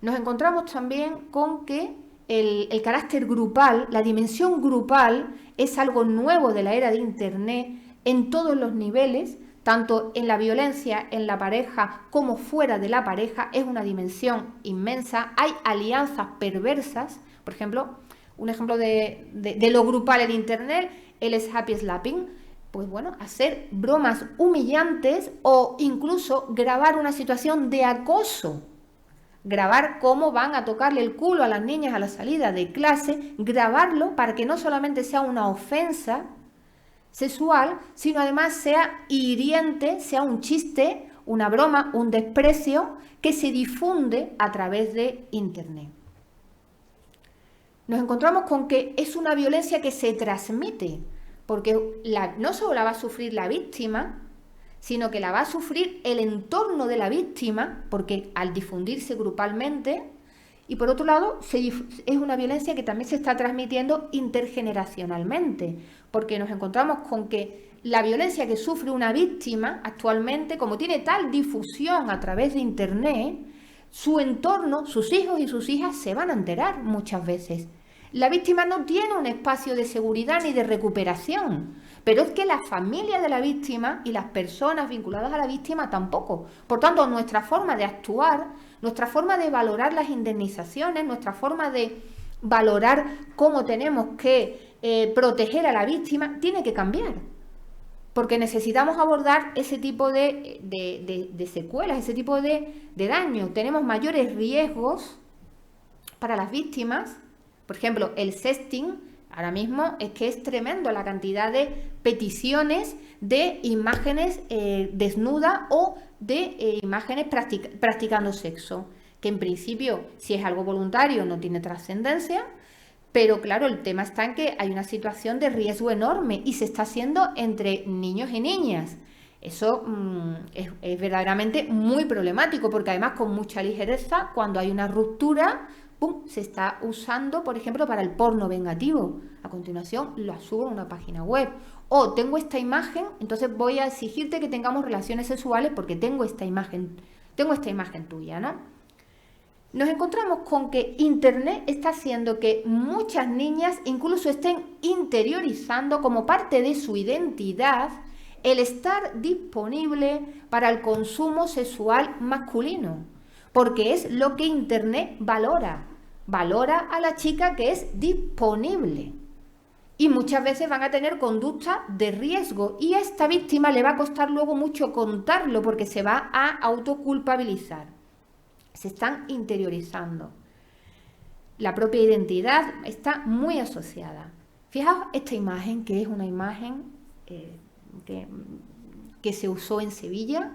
Nos encontramos también con que el carácter grupal, la dimensión grupal, es algo nuevo de la era de Internet en todos los niveles, tanto en la violencia en la pareja como fuera de la pareja. Es una dimensión inmensa. Hay alianzas perversas, por ejemplo, un ejemplo de lo grupal en Internet, el es happy slapping. pues bueno, hacer bromas humillantes o incluso grabar una situación de acoso. Grabar cómo van a tocarle el culo a las niñas a la salida de clase, grabarlo para que no solamente sea una ofensa sexual, sino además sea hiriente, sea un chiste, una broma, un desprecio que se difunde a través de Internet. Nos encontramos con que es una violencia que se transmite, porque no solo la va a sufrir la víctima, sino que la va a sufrir el entorno de la víctima, porque al difundirse grupalmente, y por otro lado, es una violencia que también se está transmitiendo intergeneracionalmente, porque nos encontramos con que la violencia que sufre una víctima actualmente, como tiene tal difusión a través de Internet, su entorno, sus hijos y sus hijas se van a enterar muchas veces. La víctima no tiene un espacio de seguridad ni de recuperación, pero es que la familia de la víctima y las personas vinculadas a la víctima tampoco. Por tanto, nuestra forma de actuar, nuestra forma de valorar las indemnizaciones, nuestra forma de valorar cómo tenemos que proteger a la víctima, tiene que cambiar. Porque necesitamos abordar ese tipo de secuelas, ese tipo de daño. Tenemos mayores riesgos para las víctimas. Por ejemplo, el sexting, ahora mismo es que es tremendo la cantidad de peticiones de imágenes desnudas o de imágenes practicando sexo, que en principio, si es algo voluntario, no tiene trascendencia, pero claro, el tema está en que hay una situación de riesgo enorme y se está haciendo entre niños y niñas. Eso es verdaderamente muy problemático, porque además con mucha ligereza, cuando hay una ruptura, ¡pum!, se está usando, por ejemplo, para el porno vengativo. A continuación lo subo a una página web. O tengo esta imagen, entonces voy a exigirte que tengamos relaciones sexuales porque tengo esta imagen tuya, ¿no? Nos encontramos con que Internet está haciendo que muchas niñas incluso estén interiorizando como parte de su identidad el estar disponible para el consumo sexual masculino, porque es lo que Internet valora. Valora a la chica que es disponible. Y muchas veces van a tener conducta de riesgo y a esta víctima le va a costar luego mucho contarlo porque se va a autoculpabilizar. Se están interiorizando. La propia identidad está muy asociada. Fijaos esta imagen, que es una imagen que se usó en Sevilla,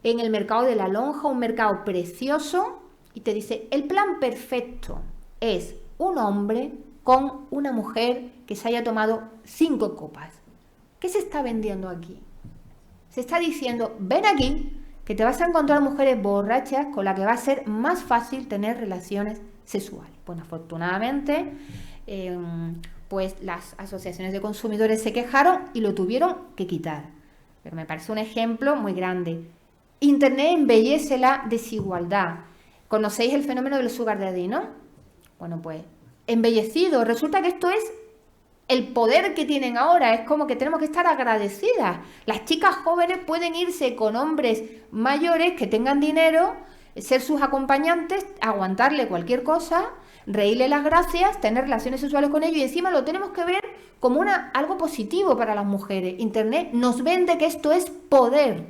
en el mercado de la Lonja, un mercado precioso, y te dice, el plan perfecto es un hombre con una mujer que se haya tomado 5 copas. ¿Qué se está vendiendo aquí? Se está diciendo, ven aquí, que te vas a encontrar mujeres borrachas con las que va a ser más fácil tener relaciones sexuales. Bueno, afortunadamente, pues las asociaciones de consumidores se quejaron y lo tuvieron que quitar. Pero me parece un ejemplo muy grande. Internet embellece la desigualdad. ¿Conocéis el fenómeno del sugar daddy, no? Bueno, pues embellecido. Resulta que esto es el poder que tienen ahora. Es como que tenemos que estar agradecidas. Las chicas jóvenes pueden irse con hombres mayores que tengan dinero, ser sus acompañantes, aguantarle cualquier cosa, reírle las gracias, tener relaciones sexuales con ellos, y encima lo tenemos que ver como algo positivo para las mujeres. Internet nos vende que esto es poder,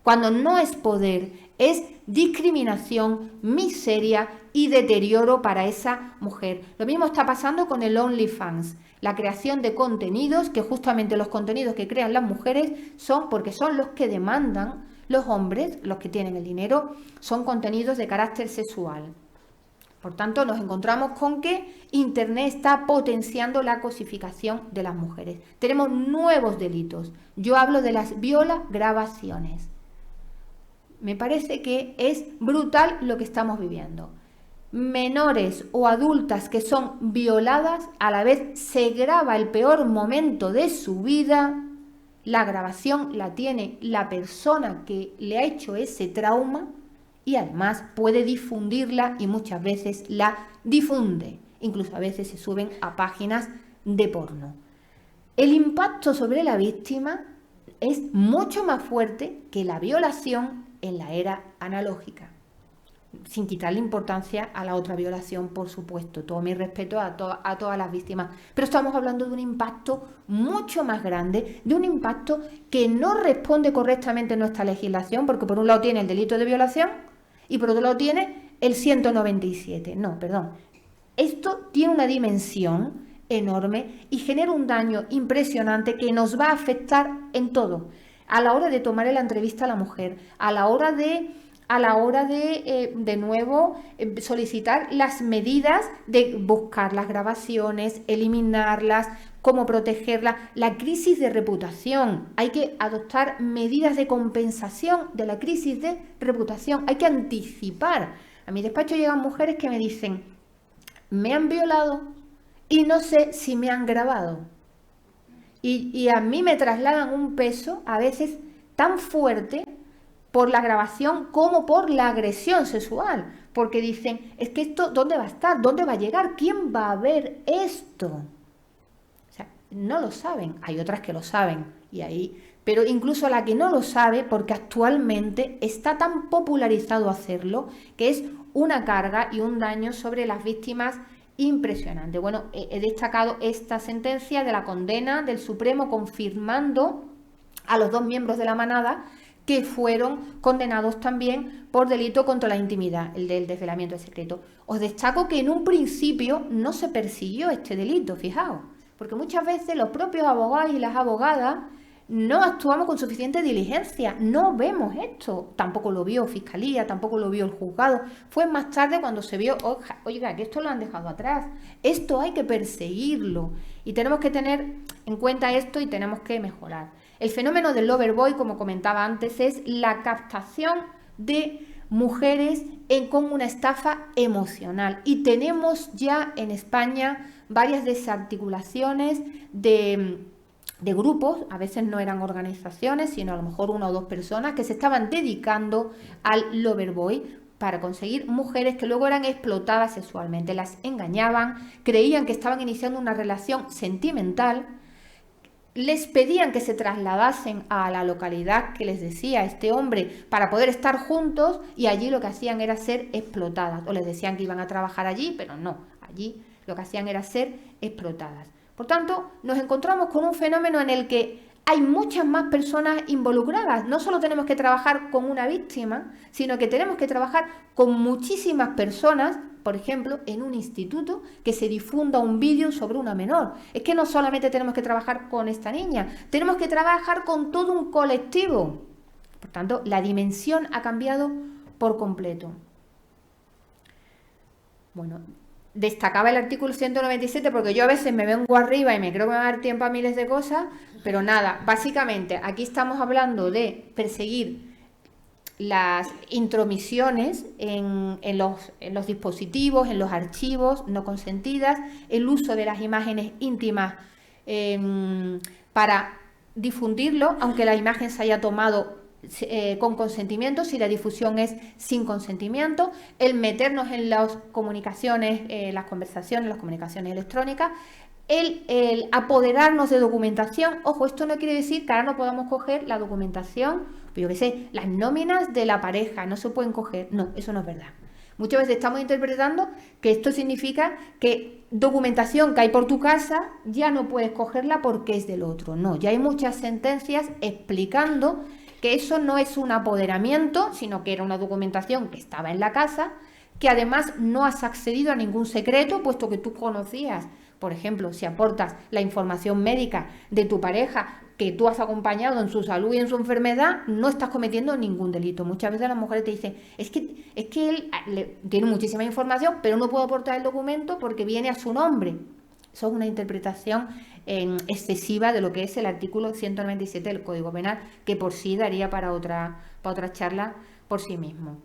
cuando no es poder, es discriminación, miseria y deterioro para esa mujer. Lo mismo está pasando con el OnlyFans, la creación de contenidos, que justamente los contenidos que crean las mujeres son porque son los que demandan los hombres, los que tienen el dinero, son contenidos de carácter sexual. Por tanto, nos encontramos con que Internet está potenciando la cosificación de las mujeres. Tenemos nuevos delitos. Yo hablo de las violagrabaciones. Me parece que es brutal lo que estamos viviendo. Menores o adultas que son violadas, a la vez se graba el peor momento de su vida. La grabación la tiene la persona que le ha hecho ese trauma y además puede difundirla y muchas veces la difunde. Incluso a veces se suben a páginas de porno. El impacto sobre la víctima es mucho más fuerte que la violación en la era analógica. sin quitarle importancia a la otra violación, por supuesto. Todo mi respeto a todas las víctimas. Pero estamos hablando de un impacto mucho más grande, de un impacto que no responde correctamente a nuestra legislación, porque por un lado tiene el delito de violación y por otro lado tiene el 197. No, perdón. Esto tiene una dimensión enorme y genera un daño impresionante que nos va a afectar en todo. A la hora de tomar la entrevista a la mujer, a la hora de nuevo solicitar las medidas de buscar las grabaciones, eliminarlas, cómo protegerlas, la crisis de reputación. Hay que adoptar medidas de compensación de la crisis de reputación, hay que anticipar. A mi despacho llegan mujeres que me dicen, me han violado y no sé si me han grabado. Y a mí me trasladan un peso a veces tan fuerte por la grabación como por la agresión sexual, porque dicen, es que esto, ¿dónde va a estar? ¿Dónde va a llegar? ¿Quién va a ver esto? O sea, no lo saben, hay otras que lo saben, pero incluso la que no lo sabe, porque actualmente está tan popularizado hacerlo, que es una carga y un daño sobre las víctimas impresionante. Bueno, he destacado esta sentencia de la condena del Supremo confirmando a los 2 miembros de la manada que fueron condenados también por delito contra la intimidad, el del desvelamiento de secreto. Os destaco que en un principio no se persiguió este delito, fijaos, porque muchas veces los propios abogados y las abogadas no actuamos con suficiente diligencia, no vemos esto, tampoco lo vio Fiscalía, tampoco lo vio el juzgado, fue más tarde cuando se vio, oiga, que esto lo han dejado atrás, esto hay que perseguirlo y tenemos que tener en cuenta esto y tenemos que mejorar. El fenómeno del loverboy, como comentaba antes, es la captación de mujeres con una estafa emocional y tenemos ya en España varias desarticulaciones de grupos, a veces no eran organizaciones, sino a lo mejor 1 o 2 personas que se estaban dedicando al loverboy para conseguir mujeres que luego eran explotadas sexualmente, las engañaban, creían que estaban iniciando una relación sentimental, les pedían que se trasladasen a la localidad que les decía este hombre para poder estar juntos y allí lo que hacían era ser explotadas, o les decían que iban a trabajar allí, pero no, allí lo que hacían era ser explotadas. Por tanto, nos encontramos con un fenómeno en el que hay muchas más personas involucradas. No solo tenemos que trabajar con una víctima, sino que tenemos que trabajar con muchísimas personas, por ejemplo, en un instituto, que se difunda un vídeo sobre una menor. Es que no solamente tenemos que trabajar con esta niña, tenemos que trabajar con todo un colectivo. Por tanto, la dimensión ha cambiado por completo. Bueno, destacaba el artículo 197 porque yo a veces me vengo arriba y me creo que me va a dar tiempo a miles de cosas, pero nada, básicamente aquí estamos hablando de perseguir las intromisiones en los dispositivos, en los archivos no consentidas, el uso de las imágenes íntimas para difundirlo, aunque la imagen se haya tomado con consentimiento, si la difusión es sin consentimiento, el meternos en las comunicaciones, las conversaciones, las comunicaciones electrónicas, el apoderarnos de documentación. Ojo, esto no quiere decir que ahora no podamos coger la documentación, yo qué sé, las nóminas de la pareja no se pueden coger. No, eso no es verdad. Muchas veces estamos interpretando que esto significa que documentación que hay por tu casa ya no puedes cogerla porque es del otro. No, ya hay muchas sentencias explicando que eso no es un apoderamiento, sino que era una documentación que estaba en la casa, que además no has accedido a ningún secreto, puesto que tú conocías, por ejemplo, si aportas la información médica de tu pareja, que tú has acompañado en su salud y en su enfermedad, no estás cometiendo ningún delito. Muchas veces las mujeres te dicen, es que él tiene muchísima información, pero no puedo aportar el documento porque viene a su nombre. Eso es una interpretación excesiva de lo que es el artículo 197 del Código Penal, que por sí daría para otra charla por sí mismo.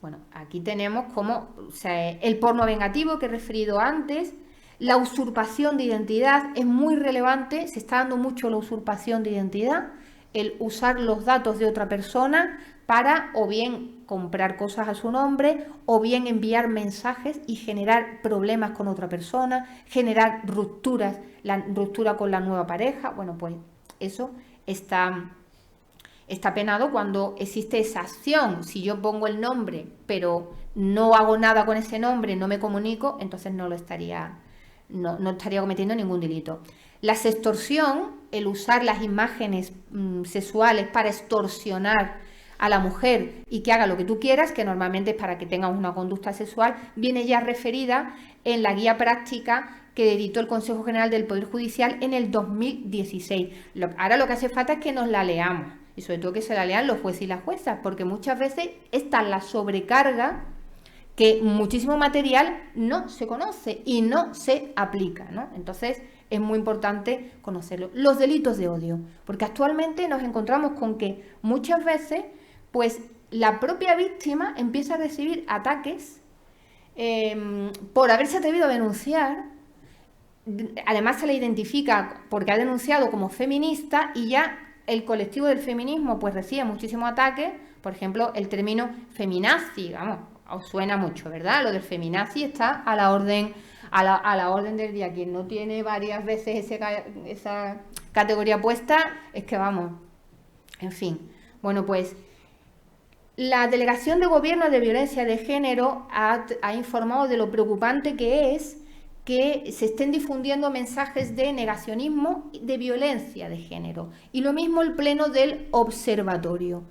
Bueno, aquí tenemos como el porno vengativo que he referido antes, la usurpación de identidad es muy relevante, se está dando mucho la usurpación de identidad, el usar los datos de otra persona para o bien comprar cosas a su nombre o bien enviar mensajes y generar problemas con otra persona, generar rupturas, la ruptura con la nueva pareja. Bueno, pues eso está Está penado cuando existe esa acción. Si yo pongo el nombre, pero no hago nada con ese nombre, no me comunico, entonces no estaría cometiendo ningún delito. La sextorsión, el usar las imágenes sexuales para extorsionar a la mujer y que haga lo que tú quieras, que normalmente es para que tengas una conducta sexual, viene ya referida en la guía práctica que editó el Consejo General del Poder Judicial en el 2016. Ahora lo que hace falta es que nos la leamos y sobre todo que se la lean los jueces y las juezas, porque muchas veces está la sobrecarga que muchísimo material no se conoce y no se aplica, ¿no? Entonces es muy importante conocerlo. Los delitos de odio, porque actualmente nos encontramos con que muchas veces pues la propia víctima empieza a recibir ataques por haberse atrevido a denunciar. Además se le identifica porque ha denunciado como feminista y ya el colectivo del feminismo pues recibe muchísimos ataques. Por ejemplo, el término feminazi, vamos, os suena mucho, ¿verdad? Lo del feminazi está a la orden del día. Quien no tiene varias veces esa categoría puesta, es que vamos, en fin. Bueno, pues la Delegación de Gobierno de Violencia de Género ha informado de lo preocupante que es que se estén difundiendo mensajes de negacionismo de violencia de género. Y lo mismo el Pleno del Observatorio.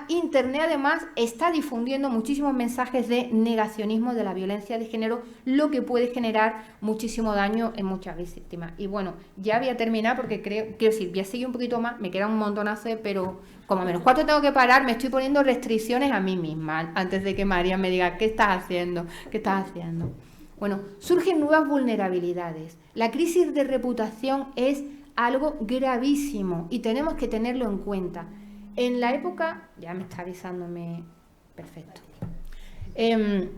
Internet además está difundiendo muchísimos mensajes de negacionismo de la violencia de género, lo que puede generar muchísimo daño en muchas víctimas. Y bueno, ya voy a terminar porque quiero decir, voy a seguir un poquito más, me queda un montonazo, pero como a -4 tengo que parar, me estoy poniendo restricciones a mí misma antes de que María me diga, ¿qué estás haciendo? ¿Qué estás haciendo? Bueno, surgen nuevas vulnerabilidades. La crisis de reputación es algo gravísimo y tenemos que tenerlo en cuenta. En la época, ya me está avisándome, perfecto. En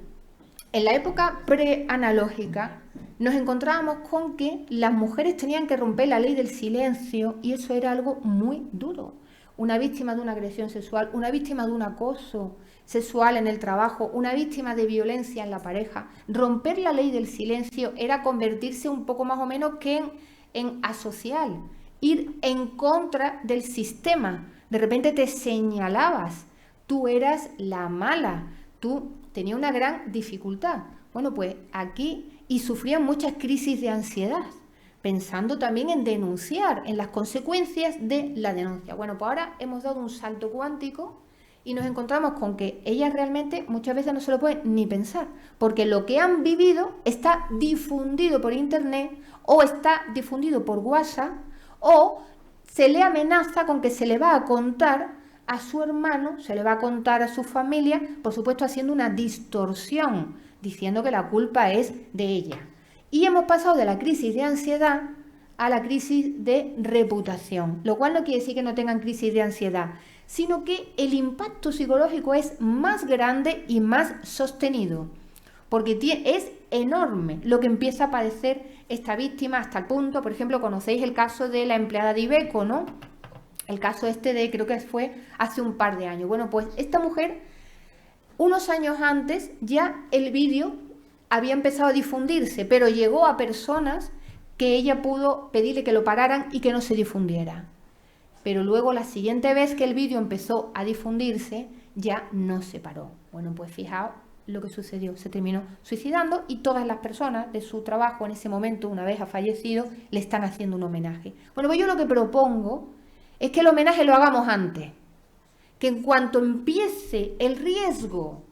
la época preanalógica nos encontrábamos con que las mujeres tenían que romper la ley del silencio y eso era algo muy duro. Una víctima de una agresión sexual, una víctima de un acoso sexual en el trabajo, una víctima de violencia en la pareja, romper la ley del silencio era convertirse un poco más o menos que en asocial, ir en contra del sistema. De repente te señalabas, tú eras la mala, tú tenías una gran dificultad. Bueno, pues aquí, y sufrían muchas crisis de ansiedad, pensando también en denunciar, en las consecuencias de la denuncia. Bueno, pues ahora hemos dado un salto cuántico y nos encontramos con que ellas realmente muchas veces no se lo pueden ni pensar, porque lo que han vivido está difundido por internet o está difundido por WhatsApp o se le amenaza con que se le va a contar a su hermano, se le va a contar a su familia, por supuesto haciendo una distorsión, diciendo que la culpa es de ella. Y hemos pasado de la crisis de ansiedad a la crisis de reputación, lo cual no quiere decir que no tengan crisis de ansiedad, sino que el impacto psicológico es más grande y más sostenido, porque es enorme lo que empieza a padecer esta víctima hasta el punto, por ejemplo, conocéis el caso de la empleada de Iveco, ¿no? El caso creo que fue hace un par de años. Bueno, pues esta mujer, unos años antes, ya el vídeo había empezado a difundirse, pero llegó a personas que ella pudo pedirle que lo pararan y que no se difundiera. Pero luego la siguiente vez que el vídeo empezó a difundirse, ya no se paró. Bueno, pues fijaos lo que sucedió, se terminó suicidando y todas las personas de su trabajo en ese momento, una vez ha fallecido, le están haciendo un homenaje. Bueno, pues yo lo que propongo es que el homenaje lo hagamos antes, que en cuanto empiece el riesgo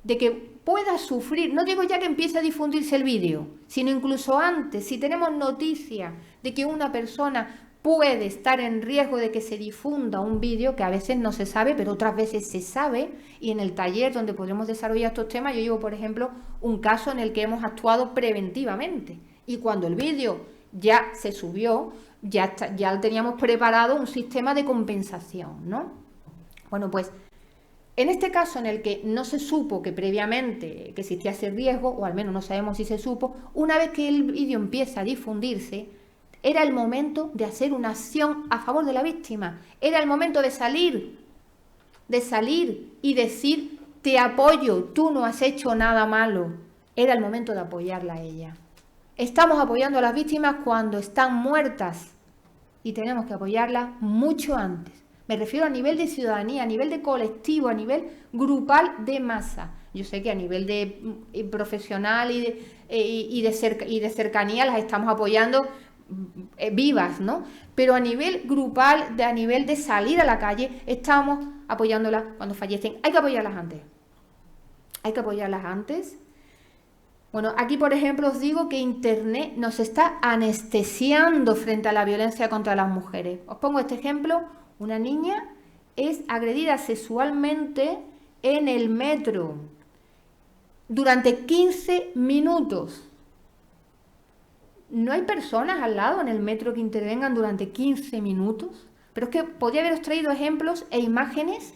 de que pueda sufrir, no digo ya que empiece a difundirse el vídeo, sino incluso antes, si tenemos noticia de que una persona puede estar en riesgo de que se difunda un vídeo, que a veces no se sabe, pero otras veces se sabe, y en el taller donde podremos desarrollar estos temas, yo llevo, por ejemplo, un caso en el que hemos actuado preventivamente, y cuando el vídeo ya se subió, ya teníamos preparado un sistema de compensación, ¿no? Bueno, pues en este caso en el que no se supo que previamente que existía ese riesgo, o al menos no sabemos si se supo, una vez que el vídeo empieza a difundirse, era el momento de hacer una acción a favor de la víctima. Era el momento de salir y decir, te apoyo, tú no has hecho nada malo. Era el momento de apoyarla a ella. Estamos apoyando a las víctimas cuando están muertas y tenemos que apoyarlas mucho antes, Me refiero a nivel de ciudadanía, a nivel de colectivo, a nivel grupal de masa. Yo sé que a nivel de profesional y de cercanía las estamos apoyando vivas, ¿no? Pero a nivel grupal, a nivel de salir a la calle, estamos apoyándolas cuando fallecen. Hay que apoyarlas antes. Hay que apoyarlas antes. Bueno, aquí por ejemplo os digo que Internet nos está anestesiando frente a la violencia contra las mujeres. Os pongo este ejemplo. Una niña es agredida sexualmente en el metro durante 15 minutos. ¿No hay personas al lado en el metro que intervengan durante 15 minutos? Pero es que podría haberos traído ejemplos e imágenes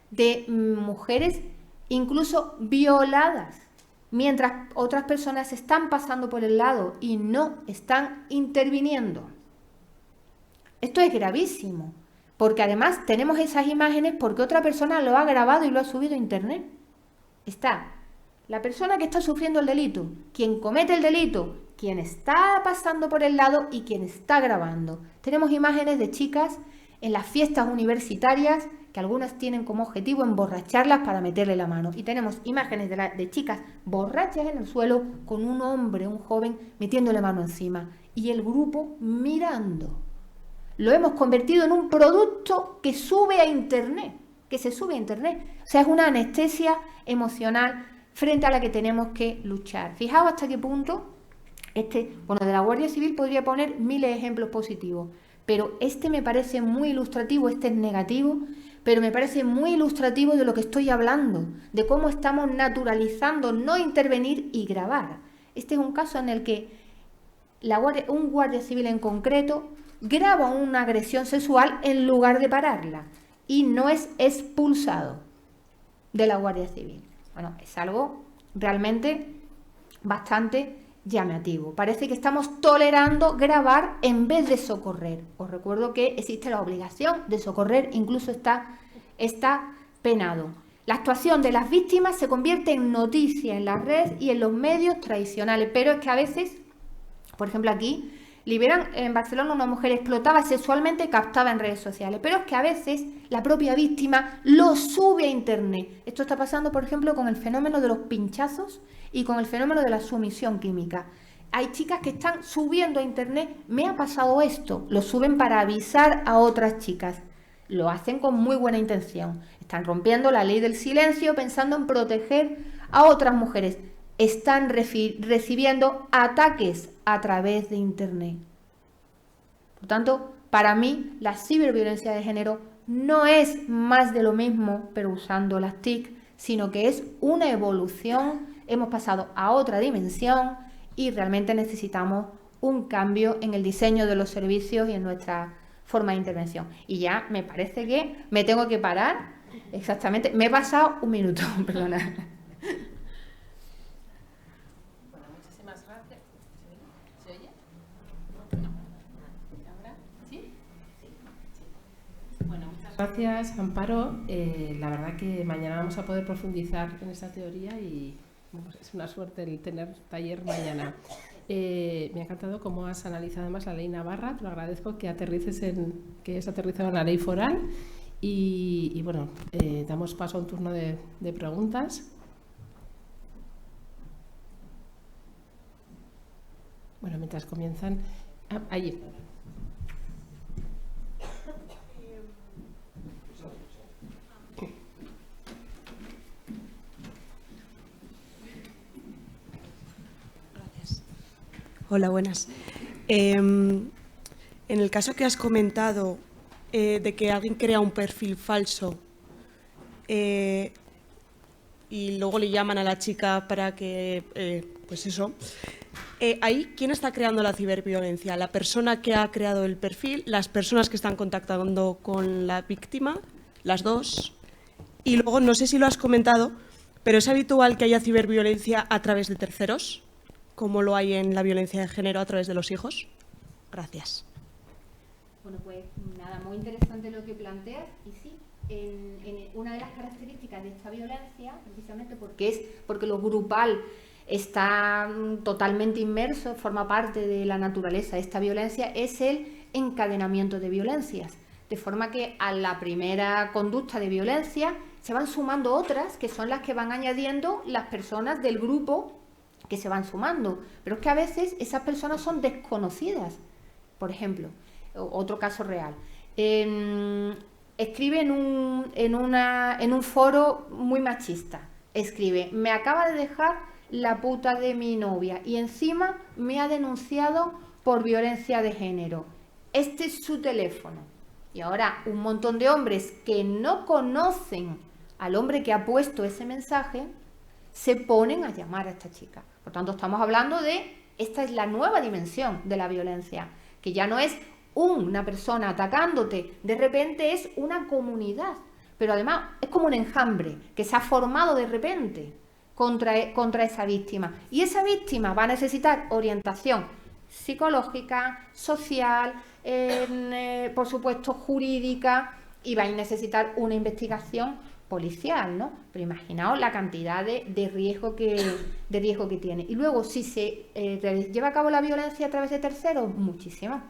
de mujeres incluso violadas, mientras otras personas están pasando por el lado y no están interviniendo. Esto es gravísimo, porque además tenemos esas imágenes porque otra persona lo ha grabado y lo ha subido a internet. Está la persona que está sufriendo el delito, quien comete el delito, quien está pasando por el lado y quien está grabando. Tenemos imágenes de chicas en las fiestas universitarias que algunas tienen como objetivo emborracharlas para meterle la mano. Y tenemos imágenes de chicas borrachas en el suelo con un hombre, un joven, metiéndole mano encima. Y el grupo mirando. Lo hemos convertido en un producto que sube a internet, que se sube a internet. O sea, es una anestesia emocional frente a la que tenemos que luchar. Fijaos hasta qué punto, de la Guardia Civil podría poner miles de ejemplos positivos, pero este me parece muy ilustrativo, este es negativo, pero me parece muy ilustrativo de lo que estoy hablando, de cómo estamos naturalizando no intervenir y grabar. Este es un caso en el que un guardia civil en concreto graba una agresión sexual en lugar de pararla y no es expulsado de la Guardia Civil. Bueno, es algo realmente bastante llamativo. Parece que estamos tolerando grabar en vez de socorrer. Os recuerdo que existe la obligación de socorrer, incluso está penado. La actuación de las víctimas se convierte en noticia en las redes y en los medios tradicionales, pero es que a veces, por ejemplo aquí, liberan en Barcelona una mujer explotada sexualmente captada en redes sociales, pero es que a veces la propia víctima lo sube a internet. Esto está pasando, por ejemplo, con el fenómeno de los pinchazos y con el fenómeno de la sumisión química. Hay chicas que están subiendo a internet, me ha pasado esto, lo suben para avisar a otras chicas. Lo hacen con muy buena intención. Están rompiendo la ley del silencio pensando en proteger a otras mujeres. Están recibiendo ataques a través de internet. Por tanto, para mí, la ciberviolencia de género no es más de lo mismo, pero usando las TIC, sino que es una evolución. Hemos pasado a otra dimensión y realmente necesitamos un cambio en el diseño de los servicios y en nuestra forma de intervención. Y ya me parece que me tengo que parar. Exactamente, me he pasado un minuto, perdona. Bueno, muchísimas gracias. ¿Se oye? No. ¿Ahora? ¿Sí? Sí. Bueno, muchas gracias, Amparo. La verdad que mañana vamos a poder profundizar en esta teoría y es una suerte el tener taller mañana. Me ha encantado cómo has analizado además la ley Navarra. Te lo agradezco que hayas aterrizado en la ley foral. Y bueno, damos paso a un turno de preguntas. Bueno, mientras comienzan... allí. Gracias. Hola, buenas. En el caso que has comentado de que alguien crea un perfil falso y luego le llaman a la chica para que, pues eso, ahí, ¿quién está creando la ciberviolencia? ¿La persona que ha creado el perfil? ¿Las personas que están contactando con la víctima? ¿Las dos? Y luego, no sé si lo has comentado, pero ¿es habitual que haya ciberviolencia a través de terceros, como lo hay en la violencia de género a través de los hijos? Gracias. Bueno, pues nada, muy interesante lo que planteas y sí, en una de las características de esta violencia, precisamente porque lo grupal está totalmente inmerso, forma parte de la naturaleza de esta violencia, es el encadenamiento de violencias. De forma que a la primera conducta de violencia se van sumando otras, que son las que van añadiendo las personas del grupo que se van sumando. Pero es que a veces esas personas son desconocidas. Por ejemplo, otro caso real. Escribe en un foro muy machista. Escribe: me acaba de dejar la puta de mi novia y encima me ha denunciado por violencia de género. Este es su teléfono. Y ahora un montón de hombres que no conocen al hombre que ha puesto ese mensaje se ponen a llamar a esta chica. Por tanto, estamos hablando de, esta es la nueva dimensión de la violencia, que ya no es una persona atacándote, de repente es una comunidad, pero además es como un enjambre que se ha formado de repente contra esa víctima. Y esa víctima va a necesitar orientación psicológica, social, por supuesto jurídica, y va a necesitar una investigación policial, ¿no? Pero imaginaos la cantidad de riesgo que tiene. Y luego, si se lleva a cabo la violencia a través de terceros, muchísimo.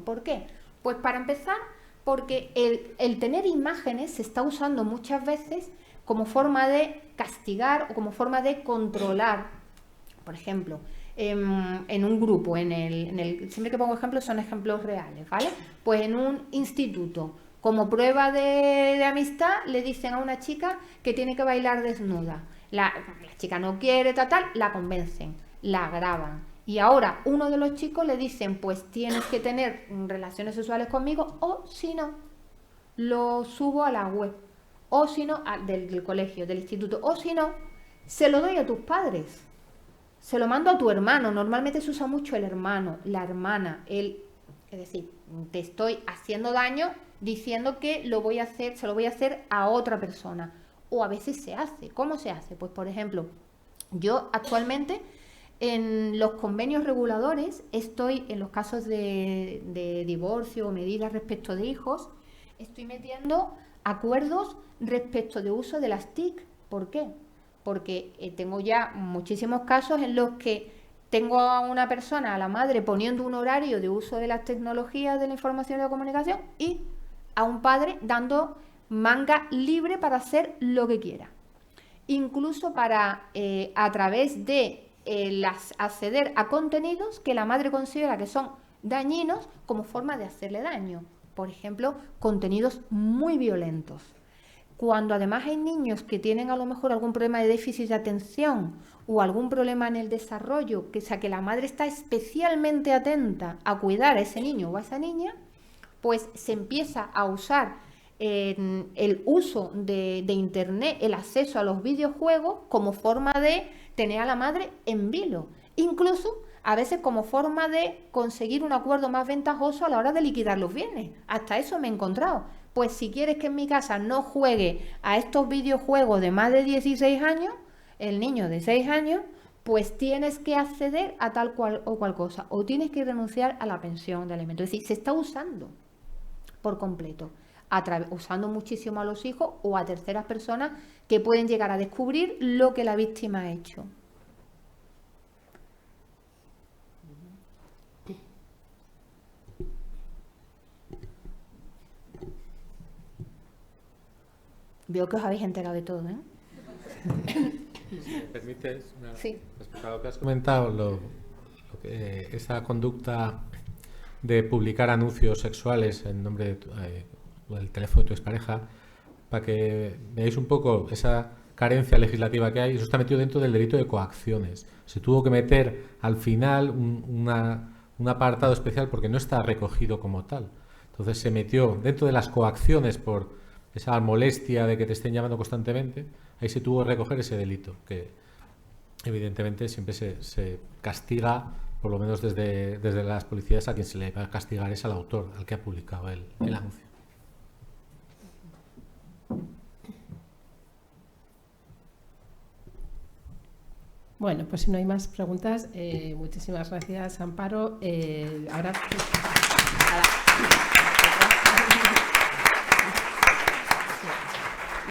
¿Por qué? Pues para empezar, porque el tener imágenes se está usando muchas veces como forma de castigar o como forma de controlar. Por ejemplo, en un grupo, siempre que pongo ejemplos son ejemplos reales, ¿vale? Pues en un instituto, como prueba de amistad, le dicen a una chica que tiene que bailar desnuda. La chica no quiere, tal, la convencen, la graban. Y ahora uno de los chicos le dicen, pues tienes que tener relaciones sexuales conmigo, o si no, lo subo a la web, o si no, del colegio, del instituto, o si no, se lo doy a tus padres, se lo mando a tu hermano. Normalmente se usa mucho el hermano, la hermana, es decir, te estoy haciendo daño diciendo que se lo voy a hacer a otra persona. O a veces se hace. ¿Cómo se hace? Pues por ejemplo, yo actualmente en los convenios reguladores estoy, en los casos de divorcio o medidas respecto de hijos, estoy metiendo acuerdos respecto de uso de las TIC. ¿Por qué? Porque tengo ya muchísimos casos en los que tengo a una persona, a la madre, poniendo un horario de uso de las tecnologías de la información y la comunicación, y a un padre dando manga libre para hacer lo que quiera. Incluso para, a través de acceder a contenidos que la madre considera que son dañinos como forma de hacerle daño. Por ejemplo, contenidos muy violentos. Cuando además hay niños que tienen a lo mejor algún problema de déficit de atención o algún problema en el desarrollo, que la madre está especialmente atenta a cuidar a ese niño o a esa niña, pues se empieza a usar el uso de Internet, el acceso a los videojuegos como forma de tener a la madre en vilo. Incluso a veces como forma de conseguir un acuerdo más ventajoso a la hora de liquidar los bienes. Hasta eso me he encontrado. Pues si quieres que en mi casa no juegue a estos videojuegos de más de 16 años, el niño de 6 años, pues tienes que acceder a tal cual o cual cosa, o tienes que renunciar a la pensión de alimentos. Es decir, se está usando por completo, usando muchísimo a los hijos o a terceras personas que pueden llegar a descubrir lo que la víctima ha hecho. Veo que os habéis enterado de todo, ¿eh? Si me permites, sí. Respecto a lo que has comentado, esa conducta de publicar anuncios sexuales en nombre del teléfono de tu expareja, para que veáis un poco esa carencia legislativa que hay, eso está metido dentro del delito de coacciones. Se tuvo que meter al final un apartado especial porque no está recogido como tal. Entonces se metió dentro de las coacciones por esa molestia de que te estén llamando constantemente, ahí se tuvo que recoger ese delito, que evidentemente siempre se castiga, por lo menos desde las policías, a quien se le va a castigar es al autor, al que ha publicado el anuncio. Bueno, pues si no hay más preguntas, muchísimas gracias, Amparo. Ahora